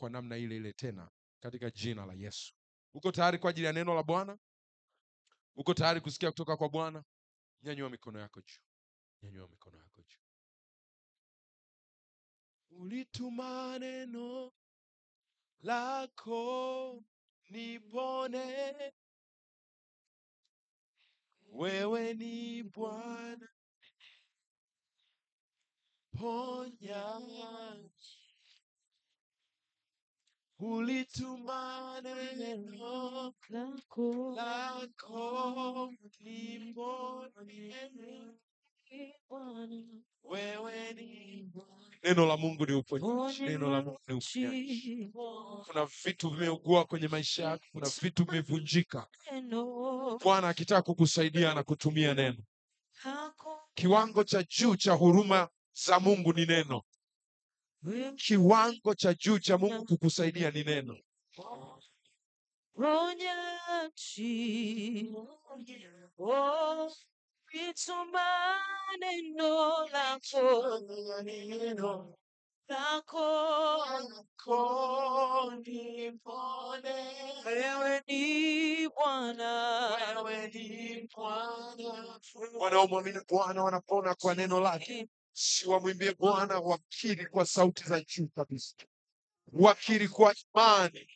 kwa namna ile ile tena katika jina la Yesu. Uko tayari kwa ajili ya neno la Bwana? Uko tayari kusikia kutoka kwa Bwana? Nyanyua mikono yako juu. Nyanyua mikono yako juu. Ulituma neno lako nipone, wewe ni Bwana ponya. Ulituma neno lako nipone, wewe ni Bwana. Neno la Mungu ni uponyaji. Neno la Mungu ni uponyaji. Kuna vitu vimeugua kwenye maisha yako, kuna vitu vimevunjika. Bwana akitaka kukusaidia na kutumia neno. Kiwango cha juu cha huruma za Mungu ni neno. Kiwango cha juu cha Mungu kukusaidia ni neno. Wewe ni Bwana. Wanaomwamini Bwana wanapona kwa neno lake. Si wamwimbie Bwana, wakiri kwa sauti za juu kabisa, wakiri kwa imani,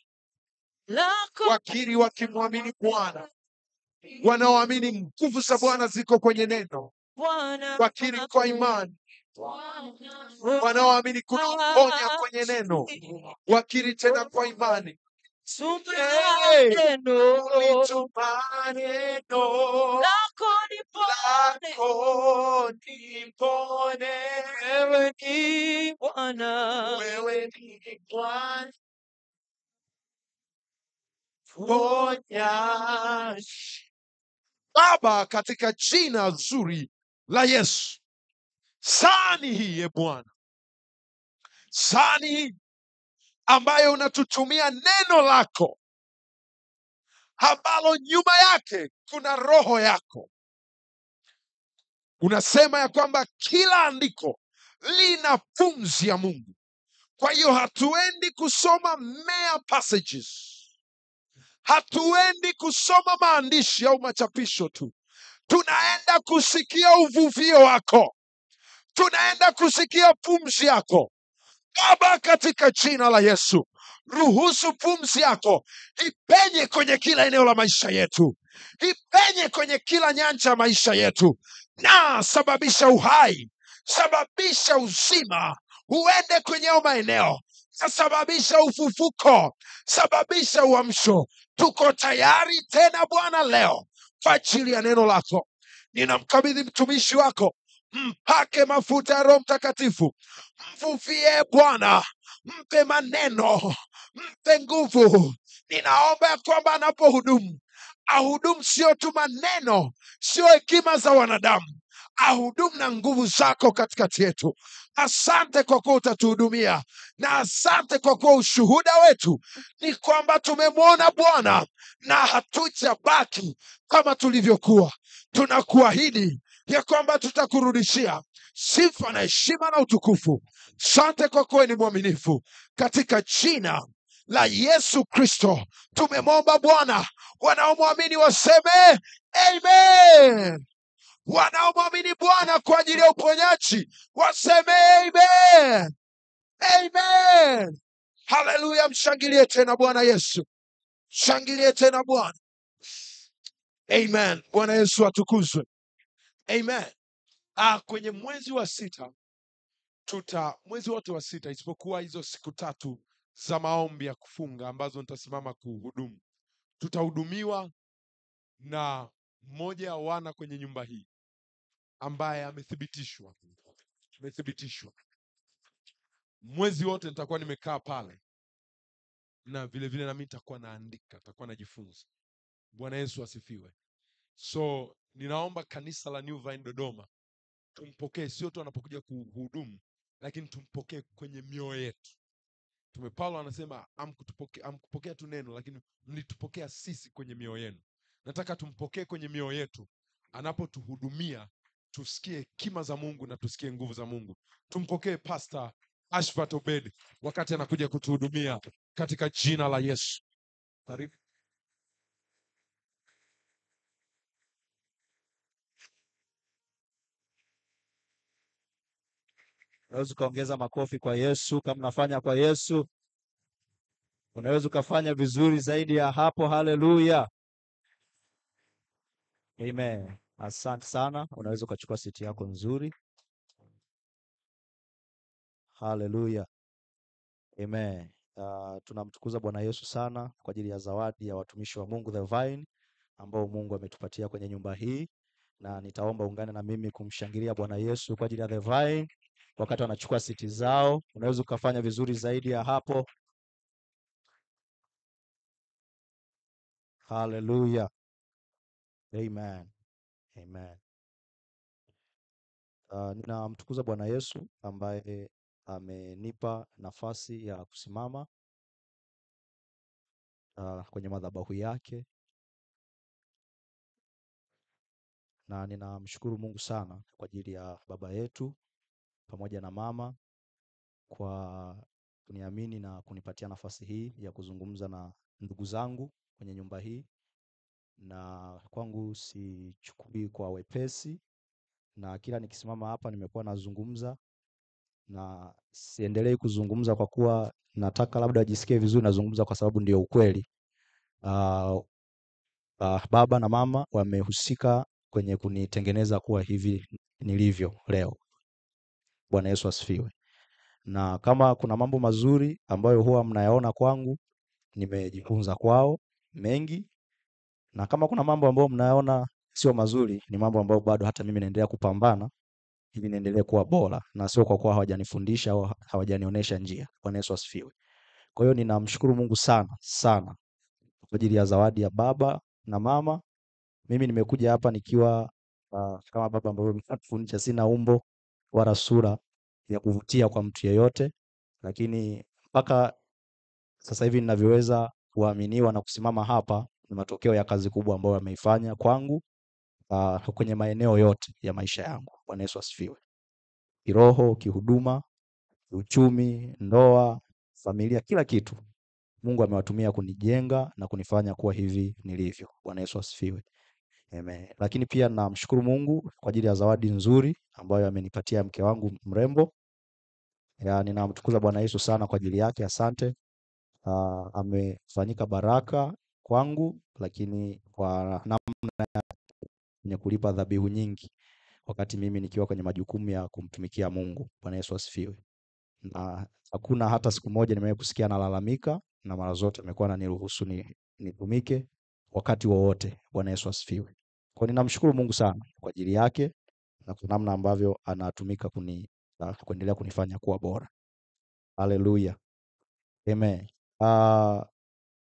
wakiri wakimwamini Bwana. Wanaoamini nguvu za Bwana ziko kwenye neno, wakiri kwa imani. Wanaoamini kuna uponya kwenye neno, wakiri tena kwa imani. Wewe ni Bwana. Baba, katika jina zuri la Yesu, sani hii ye Bwana, sani hii ambayo unatutumia neno lako ambalo nyuma yake kuna roho yako. Unasema ya kwamba kila andiko lina pumzi ya Mungu. Kwa hiyo hatuendi kusoma mere passages, hatuendi kusoma maandishi au machapisho tu. Tunaenda kusikia uvuvio wako, tunaenda kusikia pumzi yako. Baba, katika jina la Yesu, ruhusu pumzi yako ipenye kwenye kila eneo la maisha yetu, ipenye kwenye kila nyanja ya maisha yetu, na sababisha uhai, sababisha uzima uende kwenye hayo maeneo, na sababisha ufufuko, sababisha uamsho. Tuko tayari tena Bwana leo kwa ajili ya neno lako. Ninamkabidhi mtumishi wako, mpake mafuta ya Roho Mtakatifu, mvuvie Bwana, mpe maneno, mpe nguvu. Ninaomba ya kwamba anapohudumu, ahudumu sio tu maneno, sio hekima za wanadamu, ahudumu na nguvu zako katikati yetu. Asante kwa kuwa utatuhudumia, na asante kwa kuwa ushuhuda wetu ni kwamba tumemwona Bwana na hatutabaki kama tulivyokuwa. Tunakuahidi ya kwamba tutakurudishia sifa na heshima na utukufu. Asante kwa kuwa ni mwaminifu. Katika jina la Yesu Kristo tumemwomba Bwana. Wanaomwamini waseme amen. Wanaomwamini Bwana kwa ajili ya uponyaji waseme amen. Amen. Haleluya. Mshangilie tena Bwana Yesu, shangilie tena Bwana. Amen. Bwana Yesu atukuzwe. Amen. Kwenye mwezi wa sita mwezi wote wa sita isipokuwa hizo siku 3 za maombi ya kufunga ambazo nitasimama kuhudumu, tutahudumiwa na mmoja wa wana kwenye nyumba hii ambaye amethibitishwa. Mwezi wote nitakuwa nimekaa pale, na vile vile na mimi nitakuwa naandika, nitakuwa najifunza. Bwana Yesu asifiwe. So ninaomba kanisa la New Vine Dodoma tumpokee, sio tu anapokuja kuhudumu, lakini tumpokee kwenye mioyo yetu. Paulo anasema amkupokea tu neno, lakini mlitupokea sisi kwenye mioyo yenu. Nataka tumpokee kwenye mioyo yetu, anapotuhudumia tusikie hekima za Mungu na tusikie nguvu za Mungu. Tumpokee Pastor Ashfat Obed wakati anakuja kutuhudumia katika jina la Yesu. Karibu. Unaweza ukaongeza makofi kwa Yesu. Kama unafanya kwa Yesu, unaweza ukafanya vizuri zaidi ya hapo. Haleluya, amen. Asante sana, unaweza ukachukua siti yako nzuri. Haleluya, amen. Tunamtukuza Bwana Yesu sana kwa ajili ya zawadi ya watumishi wa Mungu The Vine ambao Mungu ametupatia kwenye nyumba hii, na nitaomba ungane na mimi kumshangilia Bwana Yesu kwa ajili ya The Vine wakati wanachukua siti zao. Unaweza ukafanya vizuri zaidi ya hapo. Haleluya, amen, amen. Ninamtukuza Bwana Yesu ambaye amenipa nafasi ya kusimama kwenye madhabahu yake, na ninamshukuru Mungu sana kwa ajili ya baba yetu pamoja na mama kwa kuniamini na kunipatia nafasi hii ya kuzungumza na ndugu zangu kwenye nyumba hii, na kwangu sichukui kwa wepesi, na kila nikisimama hapa nimekuwa nazungumza na siendelei kuzungumza kwa kuwa nataka labda ajisikie vizuri, nazungumza kwa sababu ndio ukweli. Baba na mama wamehusika kwenye kunitengeneza kuwa hivi nilivyo leo. Bwana Yesu asifiwe. Na kama kuna mambo mazuri ambayo huwa mnayaona kwangu, nimejifunza kwao mengi, na kama kuna mambo ambayo mnayaona sio mazuri, ni mambo ambayo bado hata mimi naendelea kupambana ili niendelee kuwa bora, na sio kwa kuwa hawajanifundisha au hawajanionyesha njia. Bwana Yesu asifiwe. Kwa hiyo ninamshukuru Mungu sana sana kwa ajili ya zawadi ya baba na mama. Mimi nimekuja hapa nikiwa kama baba ambaye mnatufundisha, sina umbo wala sura ya kuvutia kwa mtu yeyote, lakini mpaka sasa hivi ninavyoweza kuaminiwa na kusimama hapa ni matokeo ya kazi kubwa ambayo ameifanya kwangu kwenye maeneo yote ya maisha yangu. Bwana Yesu asifiwe. Kiroho, kihuduma, uchumi, ndoa, familia, kila kitu Mungu amewatumia kunijenga na kunifanya kuwa hivi nilivyo. Bwana Yesu asifiwe. Amen. Lakini pia namshukuru Mungu kwa ajili ya zawadi nzuri ambayo amenipatia mke wangu mrembo. Ninamtukuza Bwana Yesu sana kwa ajili yake. Asante. Amefanyika baraka kwangu, lakini kwa namna ya kulipa dhabihu nyingi wakati mimi nikiwa kwenye majukumu ya kumtumikia Mungu. Bwana Yesu asifiwe. Na hakuna hata siku moja nimewahi kusikia analalamika, na mara zote amekuwa ananiruhusu nitumike wakati wowote. Bwana Yesu asifiwe. Kwa ninamshukuru Mungu sana kwa ajili yake na kwa namna ambavyo anatumika kuendelea kunifanya kuwa bora. Haleluya. Amen.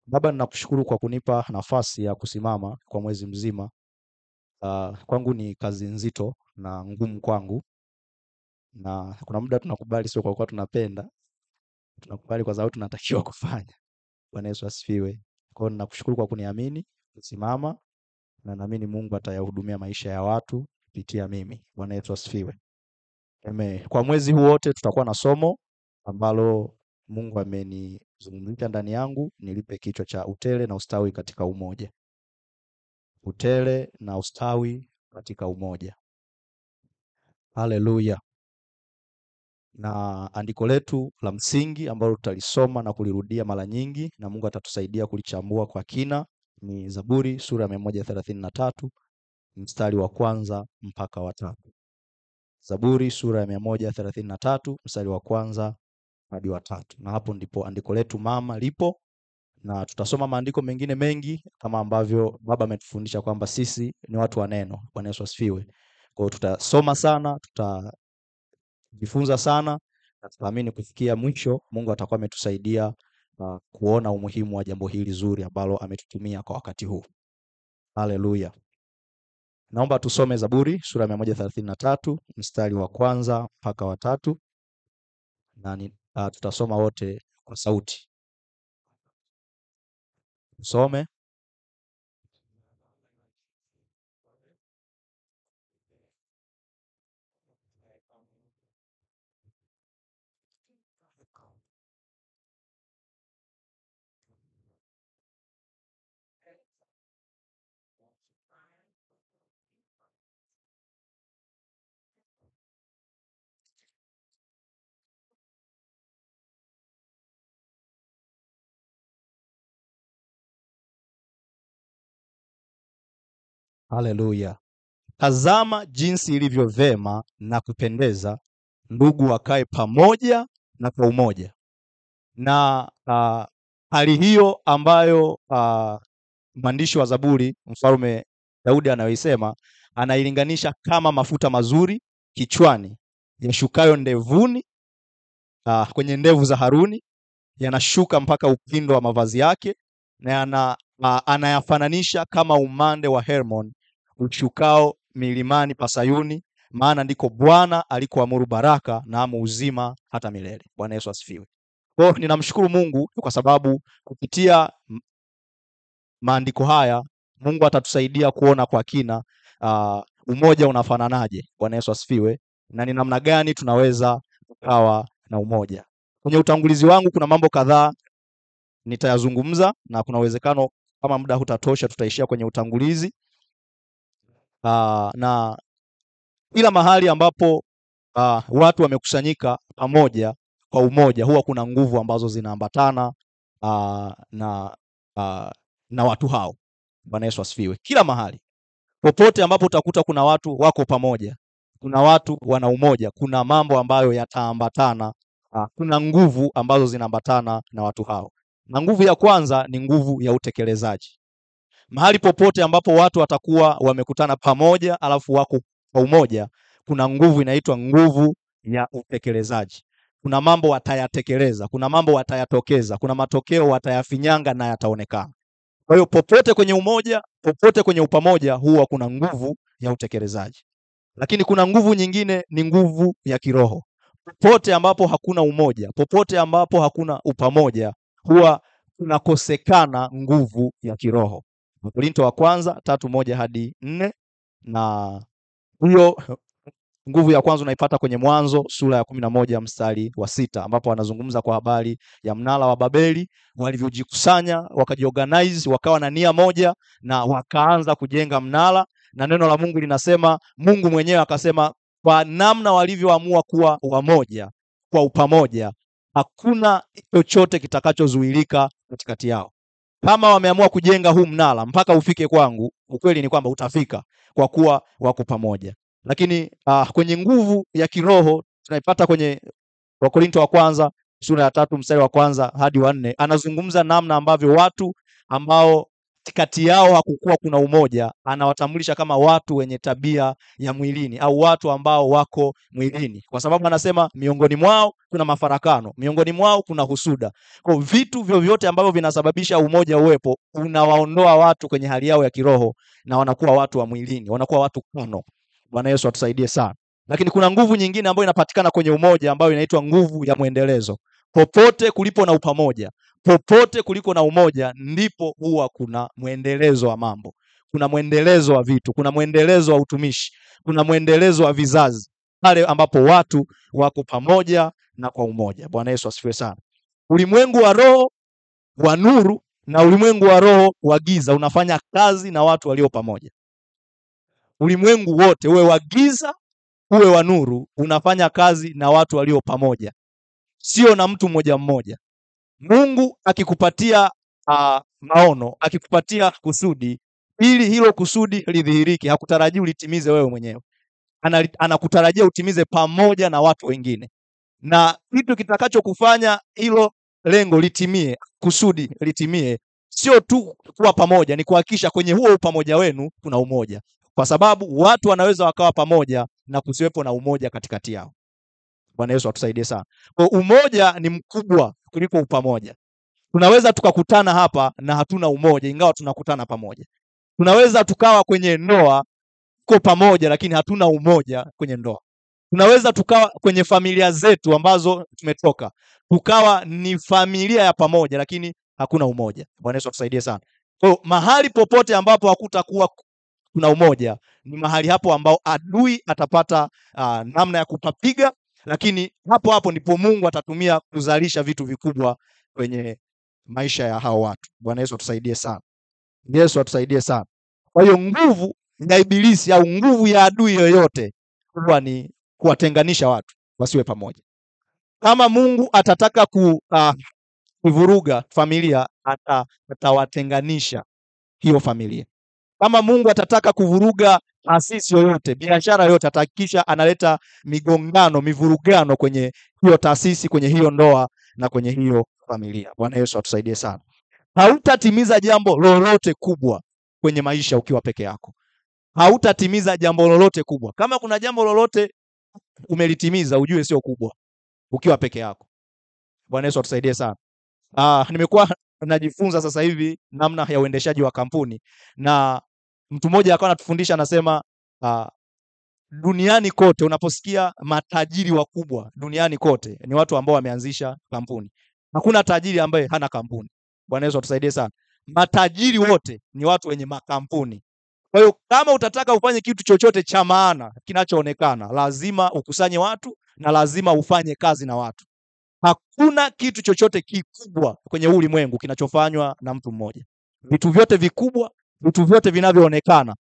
Baba, ninakushukuru kwa kunipa nafasi ya kusimama kwa mwezi mzima. Kwangu ni kazi nzito na ngumu kwangu, na kuna muda tunakubali sio kwa kuwa tunapenda, tunakubali kwa sababu tunatakiwa kufanya. Bwana Yesu asifiwe. Kwa hiyo ninakushukuru kwa kuniamini kusimama, na naamini Mungu atayahudumia maisha ya watu kupitia mimi. Bwana Yesu asifiwe. Amen. Kwa mwezi huu wote tutakuwa na somo ambalo Mungu amenizungumzia ndani yangu, nilipe kichwa cha utele na ustawi katika umoja. Utele na ustawi katika umoja. Haleluya. Na andiko letu la msingi ambalo tutalisoma na kulirudia mara nyingi, na Mungu atatusaidia kulichambua kwa kina, ni Zaburi sura ya 133 mstari wa 1 mpaka wa 3. Zaburi sura ya 133 mstari wa 1 hadi wa 3. Na hapo ndipo andiko letu mama lipo, na tutasoma maandiko mengine mengi kama ambavyo baba ametufundisha kwamba sisi ni watu wa neno. Bwana Yesu asifiwe. Kwa hiyo tutasoma sana, tutajifunza sana, na tunaamini kufikia mwisho Mungu atakuwa ametusaidia kuona umuhimu wa jambo hili zuri ambalo ametutumia kwa wakati huu. Haleluya. Naomba tusome Zaburi sura ya 133 mstari wa 1 mpaka wa 3, na tutasoma wote kwa sauti. Tusome. Haleluya. Tazama jinsi ilivyo vema na kupendeza ndugu wakae pamoja na kwa umoja. Na hali hiyo ambayo mwandishi wa Zaburi Mfalme Daudi anayoisema, anailinganisha kama mafuta mazuri kichwani yashukayo ndevuni, kwenye ndevu za Haruni, yanashuka mpaka upindo wa mavazi yake, na anayafananisha kama umande wa Hermon ushukao milimani pa Sayuni, maana ndiko Bwana alikoamuru baraka na amu uzima hata milele. Bwana Yesu asifiwe. Kwa hiyo ninamshukuru Mungu kwa sababu kupitia maandiko haya Mungu atatusaidia kuona kwa kina umoja unafananaje. Bwana Yesu asifiwe. Na ni namna gani tunaweza kukawa na umoja. Kwenye utangulizi wangu kuna mambo kadhaa nitayazungumza, na kuna uwezekano kama muda hutatosha tutaishia kwenye utangulizi. Na kila mahali ambapo watu wamekusanyika pamoja kwa umoja, huwa kuna nguvu ambazo zinaambatana na watu hao. Bwana Yesu asifiwe. Kila mahali popote ambapo utakuta kuna watu wako pamoja, kuna watu wana umoja, kuna mambo ambayo yataambatana, kuna nguvu ambazo zinaambatana na watu hao. Na nguvu ya kwanza ni nguvu ya utekelezaji. Mahali popote ambapo watu watakuwa wamekutana pamoja alafu wako kwa umoja, kuna nguvu inaitwa nguvu ya utekelezaji. Kuna mambo watayatekeleza, kuna mambo watayatokeza, kuna matokeo watayafinyanga na yataonekana. Kwa hiyo popote kwenye umoja, popote kwenye upamoja, huwa kuna nguvu ya utekelezaji. Lakini kuna nguvu nyingine, ni nguvu ya kiroho. Popote ambapo hakuna umoja, popote ambapo hakuna upamoja, huwa kunakosekana nguvu ya kiroho. Wakorintho wa kwanza 3:1-4, na hiyo nguvu ya kwanza unaipata kwenye Mwanzo sura ya 11 mstari wa 6, ambapo wanazungumza kwa habari ya mnara wa Babeli, walivyojikusanya, wakajiorganize, wakawa na nia moja na wakaanza kujenga mnara. Na neno la Mungu linasema, Mungu mwenyewe akasema kwa namna walivyoamua kuwa wamoja kwa upamoja, hakuna chochote kitakachozuilika katikati yao. Kama wameamua kujenga huu mnara mpaka ufike kwangu, ukweli ni kwamba utafika kwa kuwa wako pamoja. Lakini kwenye nguvu ya kiroho tunaipata kwenye Wakorintho wa kwanza sura ya 3 mstari wa 1-4, anazungumza namna ambavyo watu ambao kati yao hakukuwa kuna umoja, anawatambulisha kama watu wenye tabia ya mwilini au watu ambao wako mwilini, kwa sababu anasema miongoni mwao kuna mafarakano, miongoni mwao kuna husuda. Kwa vitu vyovyote ambavyo vinasababisha umoja uwepo, unawaondoa watu kwenye hali yao ya kiroho na wanakuwa watu wa mwilini, wanakuwa watu kano. Bwana Yesu atusaidie sana. Lakini kuna nguvu nyingine ambayo inapatikana kwenye umoja ambayo inaitwa nguvu ya mwendelezo. Popote kulipo na upamoja, popote kuliko na umoja, ndipo huwa kuna mwendelezo wa mambo. Kuna mwendelezo wa vitu, kuna mwendelezo wa utumishi, kuna mwendelezo wa vizazi, pale ambapo watu wako pamoja na kwa umoja. Bwana Yesu asifiwe sana. Ulimwengu wa roho wa nuru na ulimwengu wa roho wa giza unafanya kazi na watu walio pamoja. Ulimwengu wote, uwe wa giza uwe wa nuru, unafanya kazi na watu walio pamoja, sio na mtu mmoja mmoja. Mungu akikupatia maono, akikupatia kusudi, ili hilo kusudi lidhihirike, hakutarajii ulitimize wewe mwenyewe. Anakutarajia utimize pamoja na watu wengine. Na kitu kitakachokufanya hilo lengo litimie, kusudi litimie, sio tu kuwa pamoja, ni kuhakikisha kwenye huo upamoja wenu kuna umoja. Kwa sababu watu wanaweza wakawa pamoja na kusiwepo na umoja katikati yao. Bwana Yesu atusaidie sana. Kwa umoja ni mkubwa kuliko upamoja. Tunaweza tukakutana hapa na hatuna umoja ingawa tunakutana pamoja. Tunaweza tukawa kwenye ndoa kwa pamoja lakini hatuna umoja kwenye ndoa. Tunaweza tukawa kwenye familia zetu ambazo tumetoka, tukawa ni familia ya pamoja lakini hakuna umoja. Bwana Yesu atusaidie sana. Kwa mahali popote ambapo hakutakuwa kuna umoja, ni mahali hapo ambao adui atapata namna ya kupapiga, lakini hapo hapo ndipo Mungu atatumia kuzalisha vitu vikubwa kwenye maisha ya hao watu. Bwana Yesu atusaidie sana. Yesu atusaidie sana. Kwa hiyo nguvu ya ibilisi au nguvu ya adui yoyote huwa ni kuwatenganisha watu wasiwe pamoja. Kama Mungu atataka kuvuruga familia, atawatenganisha hiyo familia. Kama Mungu atataka kuvuruga taasisi yoyote, biashara yoyote, atahakikisha analeta migongano, mivurugano kwenye hiyo taasisi, kwenye hiyo ndoa na kwenye hiyo familia. Bwana Yesu atusaidie sana. Hautatimiza jambo lolote kubwa kwenye maisha ukiwa peke yako. Hautatimiza jambo lolote kubwa. Kama kuna jambo lolote umelitimiza, ujue sio kubwa ukiwa peke yako. Bwana Yesu atusaidie sana. Nimekuwa najifunza sasa hivi namna ya uendeshaji wa kampuni, na mtu mmoja akawa anatufundisha, anasema duniani kote unaposikia matajiri wakubwa duniani kote ni watu ambao wameanzisha kampuni. Hakuna tajiri ambaye hana kampuni. Bwana Yesu atusaidie sana. Matajiri wote ni watu wenye makampuni. Kwa hiyo kama utataka ufanye kitu chochote cha maana kinachoonekana, lazima ukusanye watu na lazima ufanye kazi na watu. Hakuna kitu chochote kikubwa kwenye ulimwengu kinachofanywa na mtu mmoja. Vitu vyote vikubwa, vitu vyote vinavyoonekana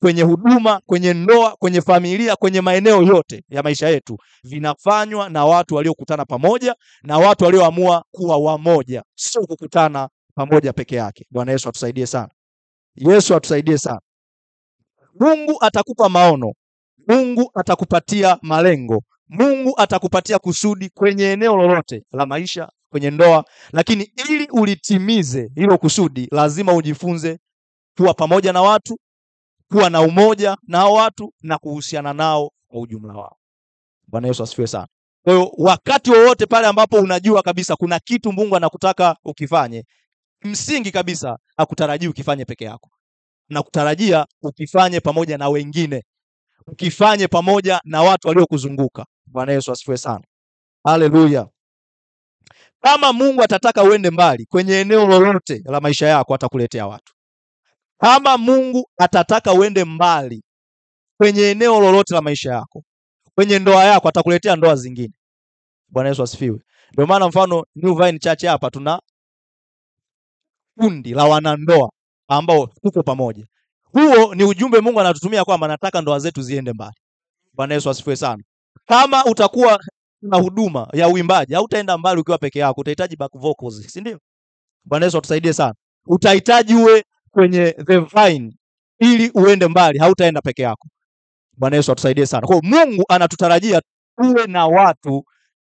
kwenye huduma, kwenye ndoa, kwenye familia, kwenye maeneo yote ya maisha yetu, vinafanywa na watu waliokutana pamoja na watu walioamua kuwa wamoja, sio kukutana pamoja peke yake. Bwana Yesu atusaidie sana. Yesu atusaidie sana. Mungu atakupa maono. Mungu atakupatia malengo. Mungu atakupatia kusudi kwenye eneo lolote la maisha, kwenye ndoa, lakini ili ulitimize hilo kusudi, lazima ujifunze kuwa pamoja na watu, kuwa na umoja na hao watu na kuhusiana nao kwa ujumla wao. Bwana Yesu asifiwe sana. Kwa hiyo wakati wowote pale ambapo unajua kabisa kuna kitu Mungu anakutaka ukifanye, msingi kabisa hakutarajii ukifanye peke yako. Nakutarajia ukifanye pamoja na wengine, ukifanye pamoja na watu waliokuzunguka. Bwana Yesu asifiwe sana. Haleluya. Kama Mungu atataka uende mbali kwenye eneo lolote la maisha yako, atakuletea watu. Kama Mungu atataka uende mbali kwenye eneo lolote la maisha yako, kwenye ndoa yako, atakuletea ndoa zingine. Bwana Yesu asifiwe. Ndio maana mfano New Vine Church hapa tuna kundi la wanandoa ambao tuko pamoja. Huo ni ujumbe Mungu anatutumia kwamba anataka ndoa zetu ziende mbali. Bwana Yesu asifiwe sana. Kama utakuwa na huduma ya uimbaji, hautaenda mbali ukiwa peke yako, utahitaji back vocals, si ndio? Bwana Yesu atusaidie sana. Utahitaji uwe kwenye the vine ili uende mbali, hautaenda peke yako. Bwana Yesu atusaidie sana. Kwa Mungu anatutarajia tuwe na watu,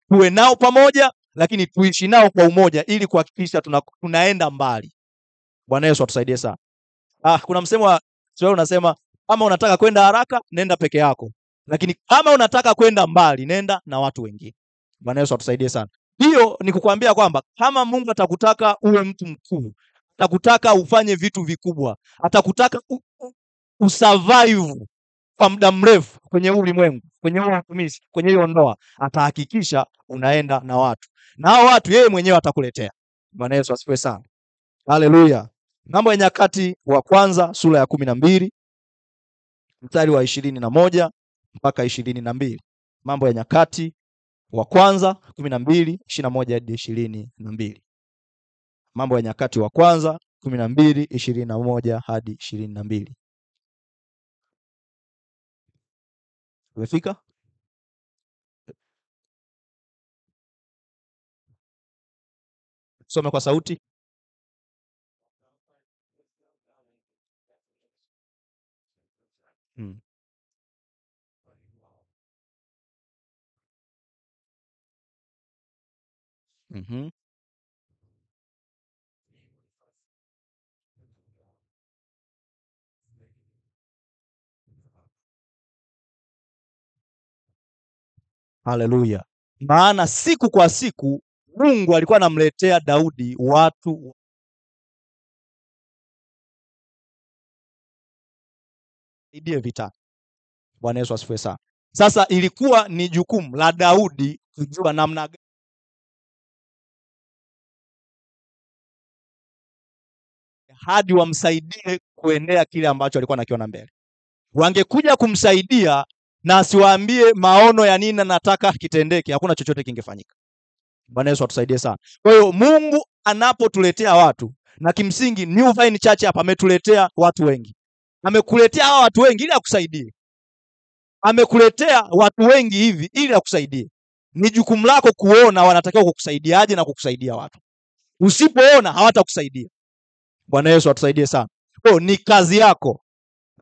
tuwe nao pamoja, lakini tuishi nao kwa umoja ili kuhakikisha tunaenda mbali. Bwana Yesu atusaidie sana. Kuna msemo wa Kiswahili unasema kama unataka kwenda haraka nenda peke yako, lakini kama unataka kwenda mbali nenda na watu wengine. Bwana Yesu atusaidie sana. Hiyo ni kukuambia kwamba kama Mungu atakutaka uwe mtu mkuu, atakutaka ufanye vitu vikubwa, atakutaka usurvive kwa muda mrefu kwenye ulimwengu, kwenye utumishi, kwenye hiyo ndoa, atahakikisha unaenda na watu. Na hao watu yeye mwenyewe atakuletea. Bwana Yesu asifiwe sana. Haleluya. Mambo ya Nyakati wa kwanza sura ya 12 mstari wa 21 mpaka 22. Mambo ya Nyakati wa kwanza 12 21 hadi 22. Mambo ya Nyakati wa kwanza 12 21 hadi 22. Umefika? Soma kwa sauti. Haleluya. Maana siku kwa siku Mungu alikuwa anamletea Daudi watu idie vita. Bwana Yesu asifiwe sana. Sasa ilikuwa ni jukumu la Daudi kujua namna hadi wamsaidie kuendea kile ambacho alikuwa anakiona mbele. Wangekuja kumsaidia na asiwaambie maono ya nini nataka kitendeke, hakuna chochote kingefanyika. Bwana Yesu atusaidie sana. Kwa hiyo Mungu anapotuletea watu, na kimsingi New Vine Church hapa ametuletea watu wengi. Amekuletea hawa watu wengi ili akusaidie. Amekuletea watu wengi hivi ili akusaidie. Ni jukumu lako kuona wanatakiwa kukusaidiaje na kukusaidia watu. Usipoona hawatakusaidia. Bwana Yesu atusaidie sana. Kwa hiyo ni kazi yako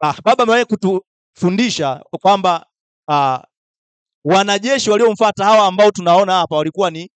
Baba amewahi kutufundisha kwamba wanajeshi waliomfuata hawa ambao tunaona hapa walikuwa ni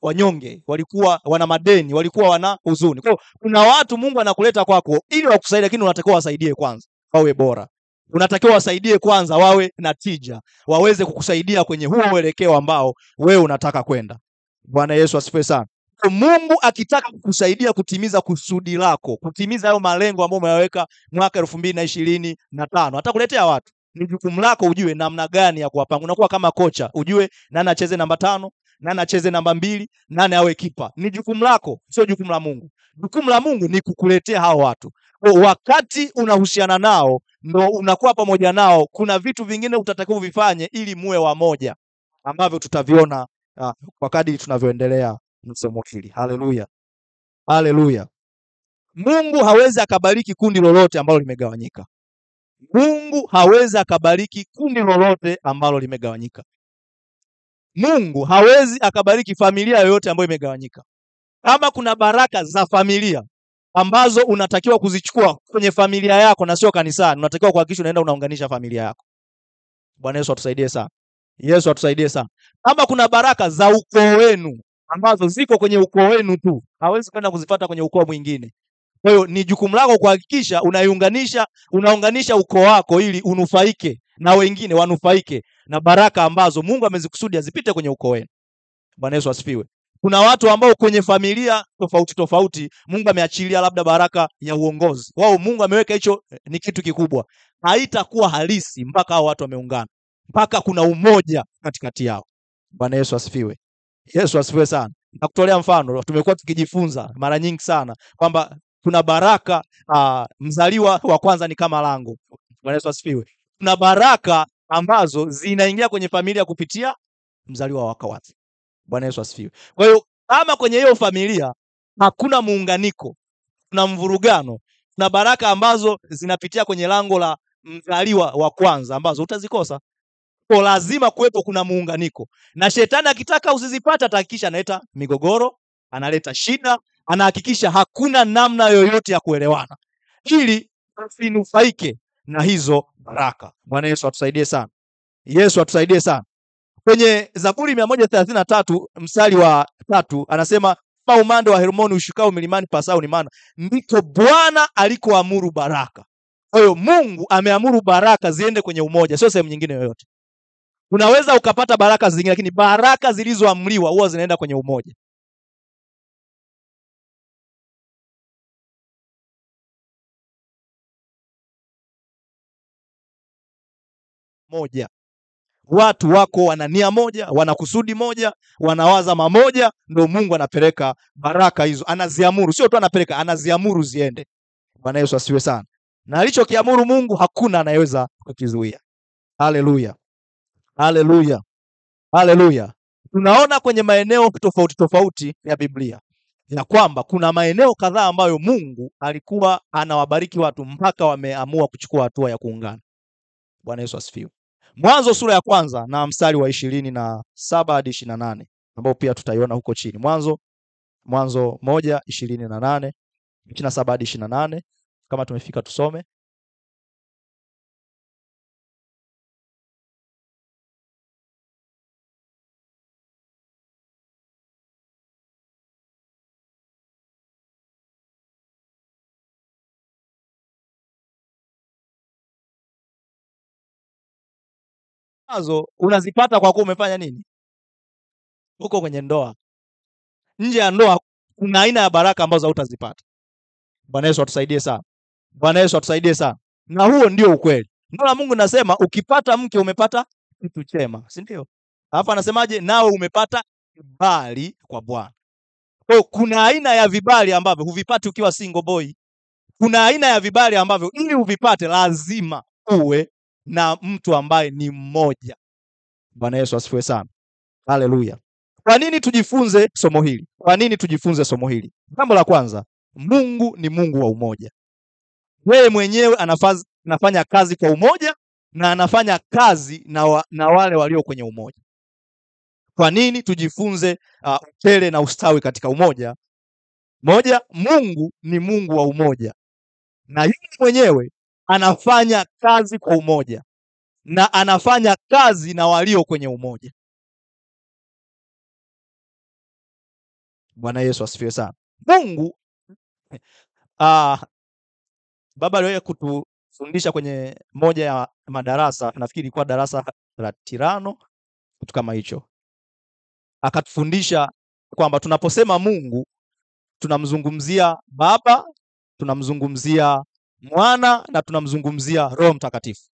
wanyonge, walikuwa wana madeni, walikuwa wana huzuni. Kwa hiyo kuna watu Mungu anakuleta kwako ili wakusaidie, lakini unatakiwa wasaidie kwanza wawe bora. Unatakiwa wasaidie kwanza wawe na tija, waweze kukusaidia kwenye huo uelekeo ambao wewe unataka kwenda. Bwana Yesu asifiwe sana. Mungu akitaka kukusaidia kutimiza kusudi lako, kutimiza hayo malengo ambayo umeyaweka mwaka 2025, atakuletea watu. Ni jukumu lako ujue namna gani ya kuwapanga. Unakuwa kama kocha, ujue nani acheze namba 5, nani acheze namba 2, nani awe kipa. Ni jukumu lako, sio jukumu la Mungu. Jukumu la Mungu ni kukuletea hao watu. Wakati unahusiana nao, ndo unakuwa pamoja nao, kuna vitu vingine utatakiwa vifanye ili muwe wamoja, ambavyo tutaviona kwa kadri tunavyoendelea somo hili. Haleluya. Haleluya. Mungu hawezi akabariki kundi lolote ambalo limegawanyika. Mungu hawezi akabariki kundi lolote ambalo limegawanyika. Mungu hawezi akabariki familia yoyote ambayo imegawanyika. Kama kuna baraka za familia ambazo unatakiwa kuzichukua kwenye familia yako na sio kanisani, unatakiwa kuhakikisha unaenda unaunganisha familia yako. Bwana Yesu atusaidie sana. Yesu atusaidie sana. Kama kuna baraka za ukoo wenu ambazo ziko kwenye ukoo wenu tu, hawezi kwenda kuzifuata kwenye ukoo mwingine. Kwa hiyo ni jukumu lako kuhakikisha unaunganisha ukoo wako ili unufaike na wengine wanufaike na baraka ambazo Mungu amezikusudia zipite kwenye ukoo wenu. Bwana Yesu asifiwe. Kuna watu ambao kwenye familia tofauti tofauti Mungu ameachilia labda baraka ya uongozi. Wao Mungu ameweka hicho ni kitu kikubwa. Haitakuwa halisi mpaka hao watu wameungana, mpaka kuna umoja katikati yao. Bwana Yesu asifiwe. Yesu asifiwe sana. Nakutolea mfano, tumekuwa tukijifunza mara nyingi sana kwamba kuna baraka mzaliwa wa kwanza ni kama lango. Bwana Yesu asifiwe. Kuna baraka ambazo zinaingia kwenye familia kupitia mzaliwa wa kwanza. Bwana Yesu asifiwe. Kwa hiyo kama kwenye hiyo familia hakuna muunganiko, kuna mvurugano, na baraka ambazo zinapitia kwenye lango la mzaliwa wa kwanza ambazo utazikosa. Kwa lazima kuwepo kuna muunganiko. Na shetani akitaka usizipate atahakikisha analeta migogoro, analeta shida, anahakikisha hakuna namna yoyote ya kuelewana ili usinufaike na hizo baraka. Bwana Yesu atusaidie sana. Yesu atusaidie sana. Kwenye Zaburi 133 mstari wa 3 anasema, "Pa umande wa Hermoni ushukao milimani pasao ni maana, ndiko Bwana alikoamuru baraka." Kwa hiyo Mungu ameamuru baraka ziende kwenye umoja, sio sehemu nyingine yoyote. Unaweza ukapata baraka zingine, lakini baraka zilizoamriwa huwa zinaenda kwenye umoja. Moja. Watu wako wana nia moja, wana kusudi moja, wanawaza mamoja, ndio Mungu anapeleka baraka hizo, anaziamuru, sio tu anapeleka, anaziamuru ziende. Bwana Yesu asifiwe sana. Na alichokiamuru Mungu hakuna anayeweza kukizuia. Haleluya. Haleluya. Haleluya. Tunaona kwenye maeneo tofauti tofauti ya Biblia ya kwamba kuna maeneo kadhaa ambayo Mungu alikuwa anawabariki watu mpaka wameamua kuchukua hatua ya kuungana. Bwana Yesu asifiwe. Mwanzo sura ya 1 na mstari wa 27 hadi 28 ambao pia tutaiona huko chini. Mwanzo 1:28, 27 hadi 28. Kama tumefika tusome. Nazo unazipata kwa kuwa umefanya nini? Huko kwenye ndoa. Nje ya ndoa kuna aina ya baraka ambazo hutazipata. Bwana Yesu atusaidie sana. Bwana Yesu atusaidie sana. Na huo ndio ukweli. Neno la Mungu linasema ukipata mke umepata kitu chema, si ndio? Hapa anasemaje? Nawe umepata kibali kwa Bwana. Kwa hiyo kuna aina ya vibali ambavyo huvipati ukiwa single boy. Kuna aina ya vibali ambavyo ili uvipate lazima uwe na mtu ambaye ni mmoja. Bwana Yesu asifiwe sana. Haleluya. Kwa nini tujifunze somo hili? Kwa nini tujifunze somo hili? Jambo la kwanza, Mungu ni Mungu wa umoja. Yeye mwenyewe anafanya kazi kwa umoja na anafanya kazi na wale walio kwenye umoja. Kwa nini tujifunze upele na ustawi katika umoja? Moja, Mungu ni Mungu wa umoja. Na yeye mwenyewe anafanya kazi kwa umoja na anafanya kazi na walio kwenye umoja. Bwana Yesu asifiwe sana. Mungu baba aliwahi kutufundisha kwenye moja ya madarasa, nafikiri ilikuwa darasa la Tirano, kitu kama hicho. Akatufundisha kwamba tunaposema Mungu tunamzungumzia Baba, tunamzungumzia Mwana na tunamzungumzia Roho Mtakatifu.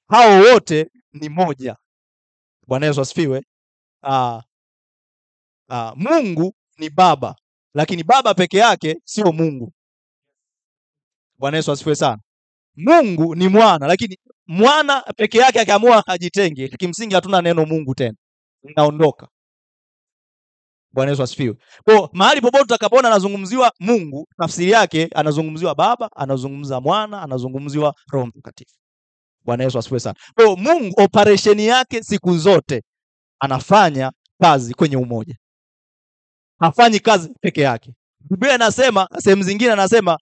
Hao wote ni moja. Bwana Yesu asifiwe. Mungu ni Baba, lakini Baba peke yake sio Mungu. Bwana Yesu asifiwe sana. Mungu ni Mwana, lakini Mwana peke yake akiamua ajitenge, kimsingi hatuna neno Mungu tena, inaondoka. Bwana Yesu asifiwe. Kwa mahali popote utakapoona anazungumziwa Mungu, tafsiri yake anazungumziwa Baba, anazungumza Mwana, anazungumziwa Roho Mtakatifu. Bwana Yesu asifiwe sana. Kwa Mungu operation yake siku zote anafanya kazi kwenye umoja. Hafanyi kazi peke yake. Biblia inasema, sehemu zingine anasema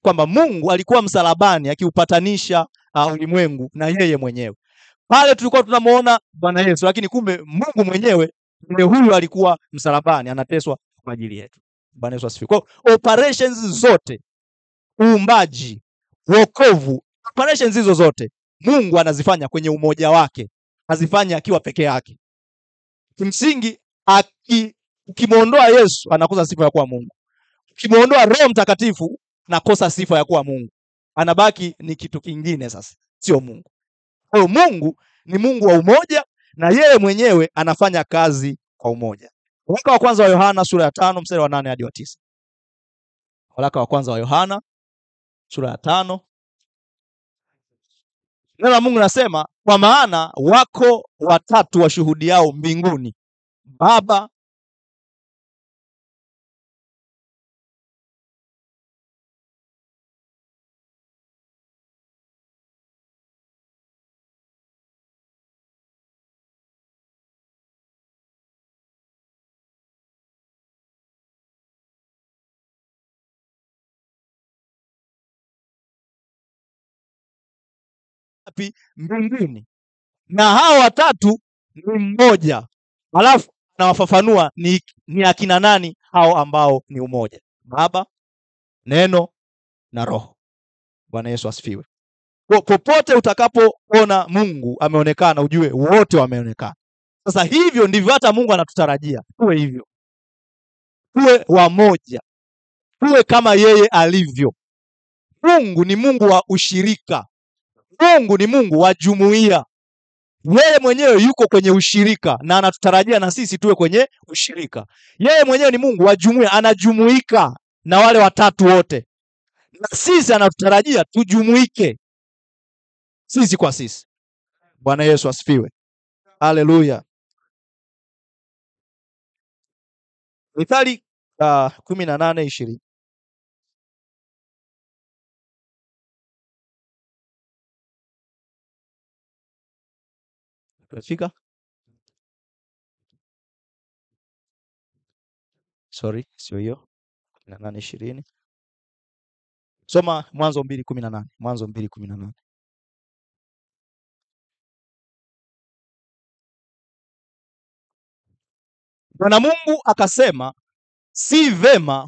kwamba Mungu alikuwa msalabani akiupatanisha ulimwengu na yeye mwenyewe. Pale tulikuwa tunamuona Bwana Yesu, lakini kumbe Mungu mwenyewe ndiye huyu alikuwa msalabani anateswa kwa ajili yetu. Bwana Yesu asifiwe. Kwa operations zote, uumbaji, wokovu, operations hizo zote Mungu anazifanya kwenye umoja wake. Hazifanya akiwa peke yake. Kimsingi ukimuondoa Yesu anakosa sifa ya kuwa Mungu. Ukimuondoa Roho Mtakatifu anakosa sifa ya kuwa Mungu. Anabaki ni kitu kingine sasa, sio Mungu. Kwa hiyo Mungu ni Mungu wa umoja na yeye mwenyewe anafanya kazi kwa umoja. Waraka wa kwanza wa Yohana sura ya 5 mstari wa 8 hadi wa 9. Waraka wa kwanza wa Yohana sura ya 5. Neno la Mungu nasema, kwa maana wako watatu washuhudiao mbinguni, Baba, mbinguni, na hao watatu ni mmoja. Alafu anawafafanua ni akina nani hao ambao ni umoja: Baba, Neno na Roho. Bwana Yesu asifiwe. Popote utakapoona Mungu ameonekana, ujue wote wameonekana. Sasa hivyo ndivyo hata Mungu anatutarajia tuwe hivyo, tuwe wamoja, tuwe kama yeye alivyo. Mungu ni Mungu wa ushirika. Mungu ni Mungu wa jumuiya. Yeye mwenyewe yuko kwenye ushirika na anatutarajia na sisi tuwe kwenye ushirika. Yeye mwenyewe ni Mungu wa jumuiya, anajumuika na wale watatu wote. Na sisi anatutarajia tujumuike sisi kwa sisi. Bwana Yesu asifiwe. Haleluya. Mithali 18:20. Tunafika? Sorry, sio hiyo. 18:20. Soma Mwanzo 2:18. Mwanzo 2:18. Bwana Mungu akasema, si vema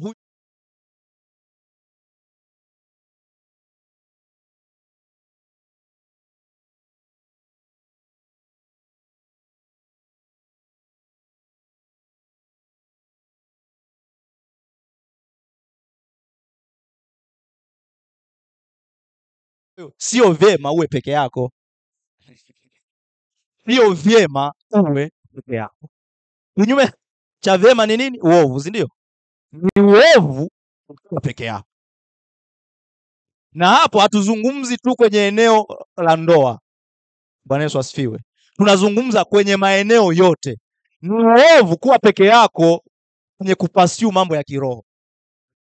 sio vyema uwe peke yako. Sio vyema uwe peke yako. Kinyume cha vyema ni nini? Uovu, si ndio? Ni uovu ukiwa peke yako. Na hapo hatuzungumzi tu kwenye eneo la ndoa. Bwana Yesu asifiwe. Tunazungumza kwenye maeneo yote. Ni uovu kuwa peke yako kwenye kupasiu mambo ya kiroho.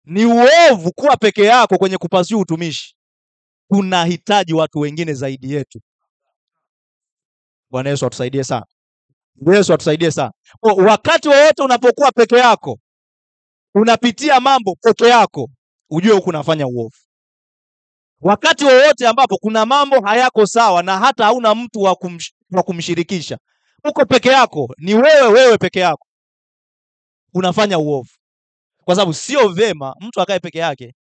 Ni uovu kuwa peke yako kwenye kupasiu utumishi. Tunahitaji watu wengine zaidi yetu. Bwana Yesu atusaidie sana. Yesu atusaidie sana. Wakati wowote unapokuwa peke yako, unapitia mambo peke yako, ujue huko unafanya uovu. Wakati wowote ambapo kuna mambo hayako sawa na hata hauna mtu wa kumshirikisha, uko peke yako, ni wewe peke yako, unafanya uovu, kwa sababu sio vema mtu akae peke yake,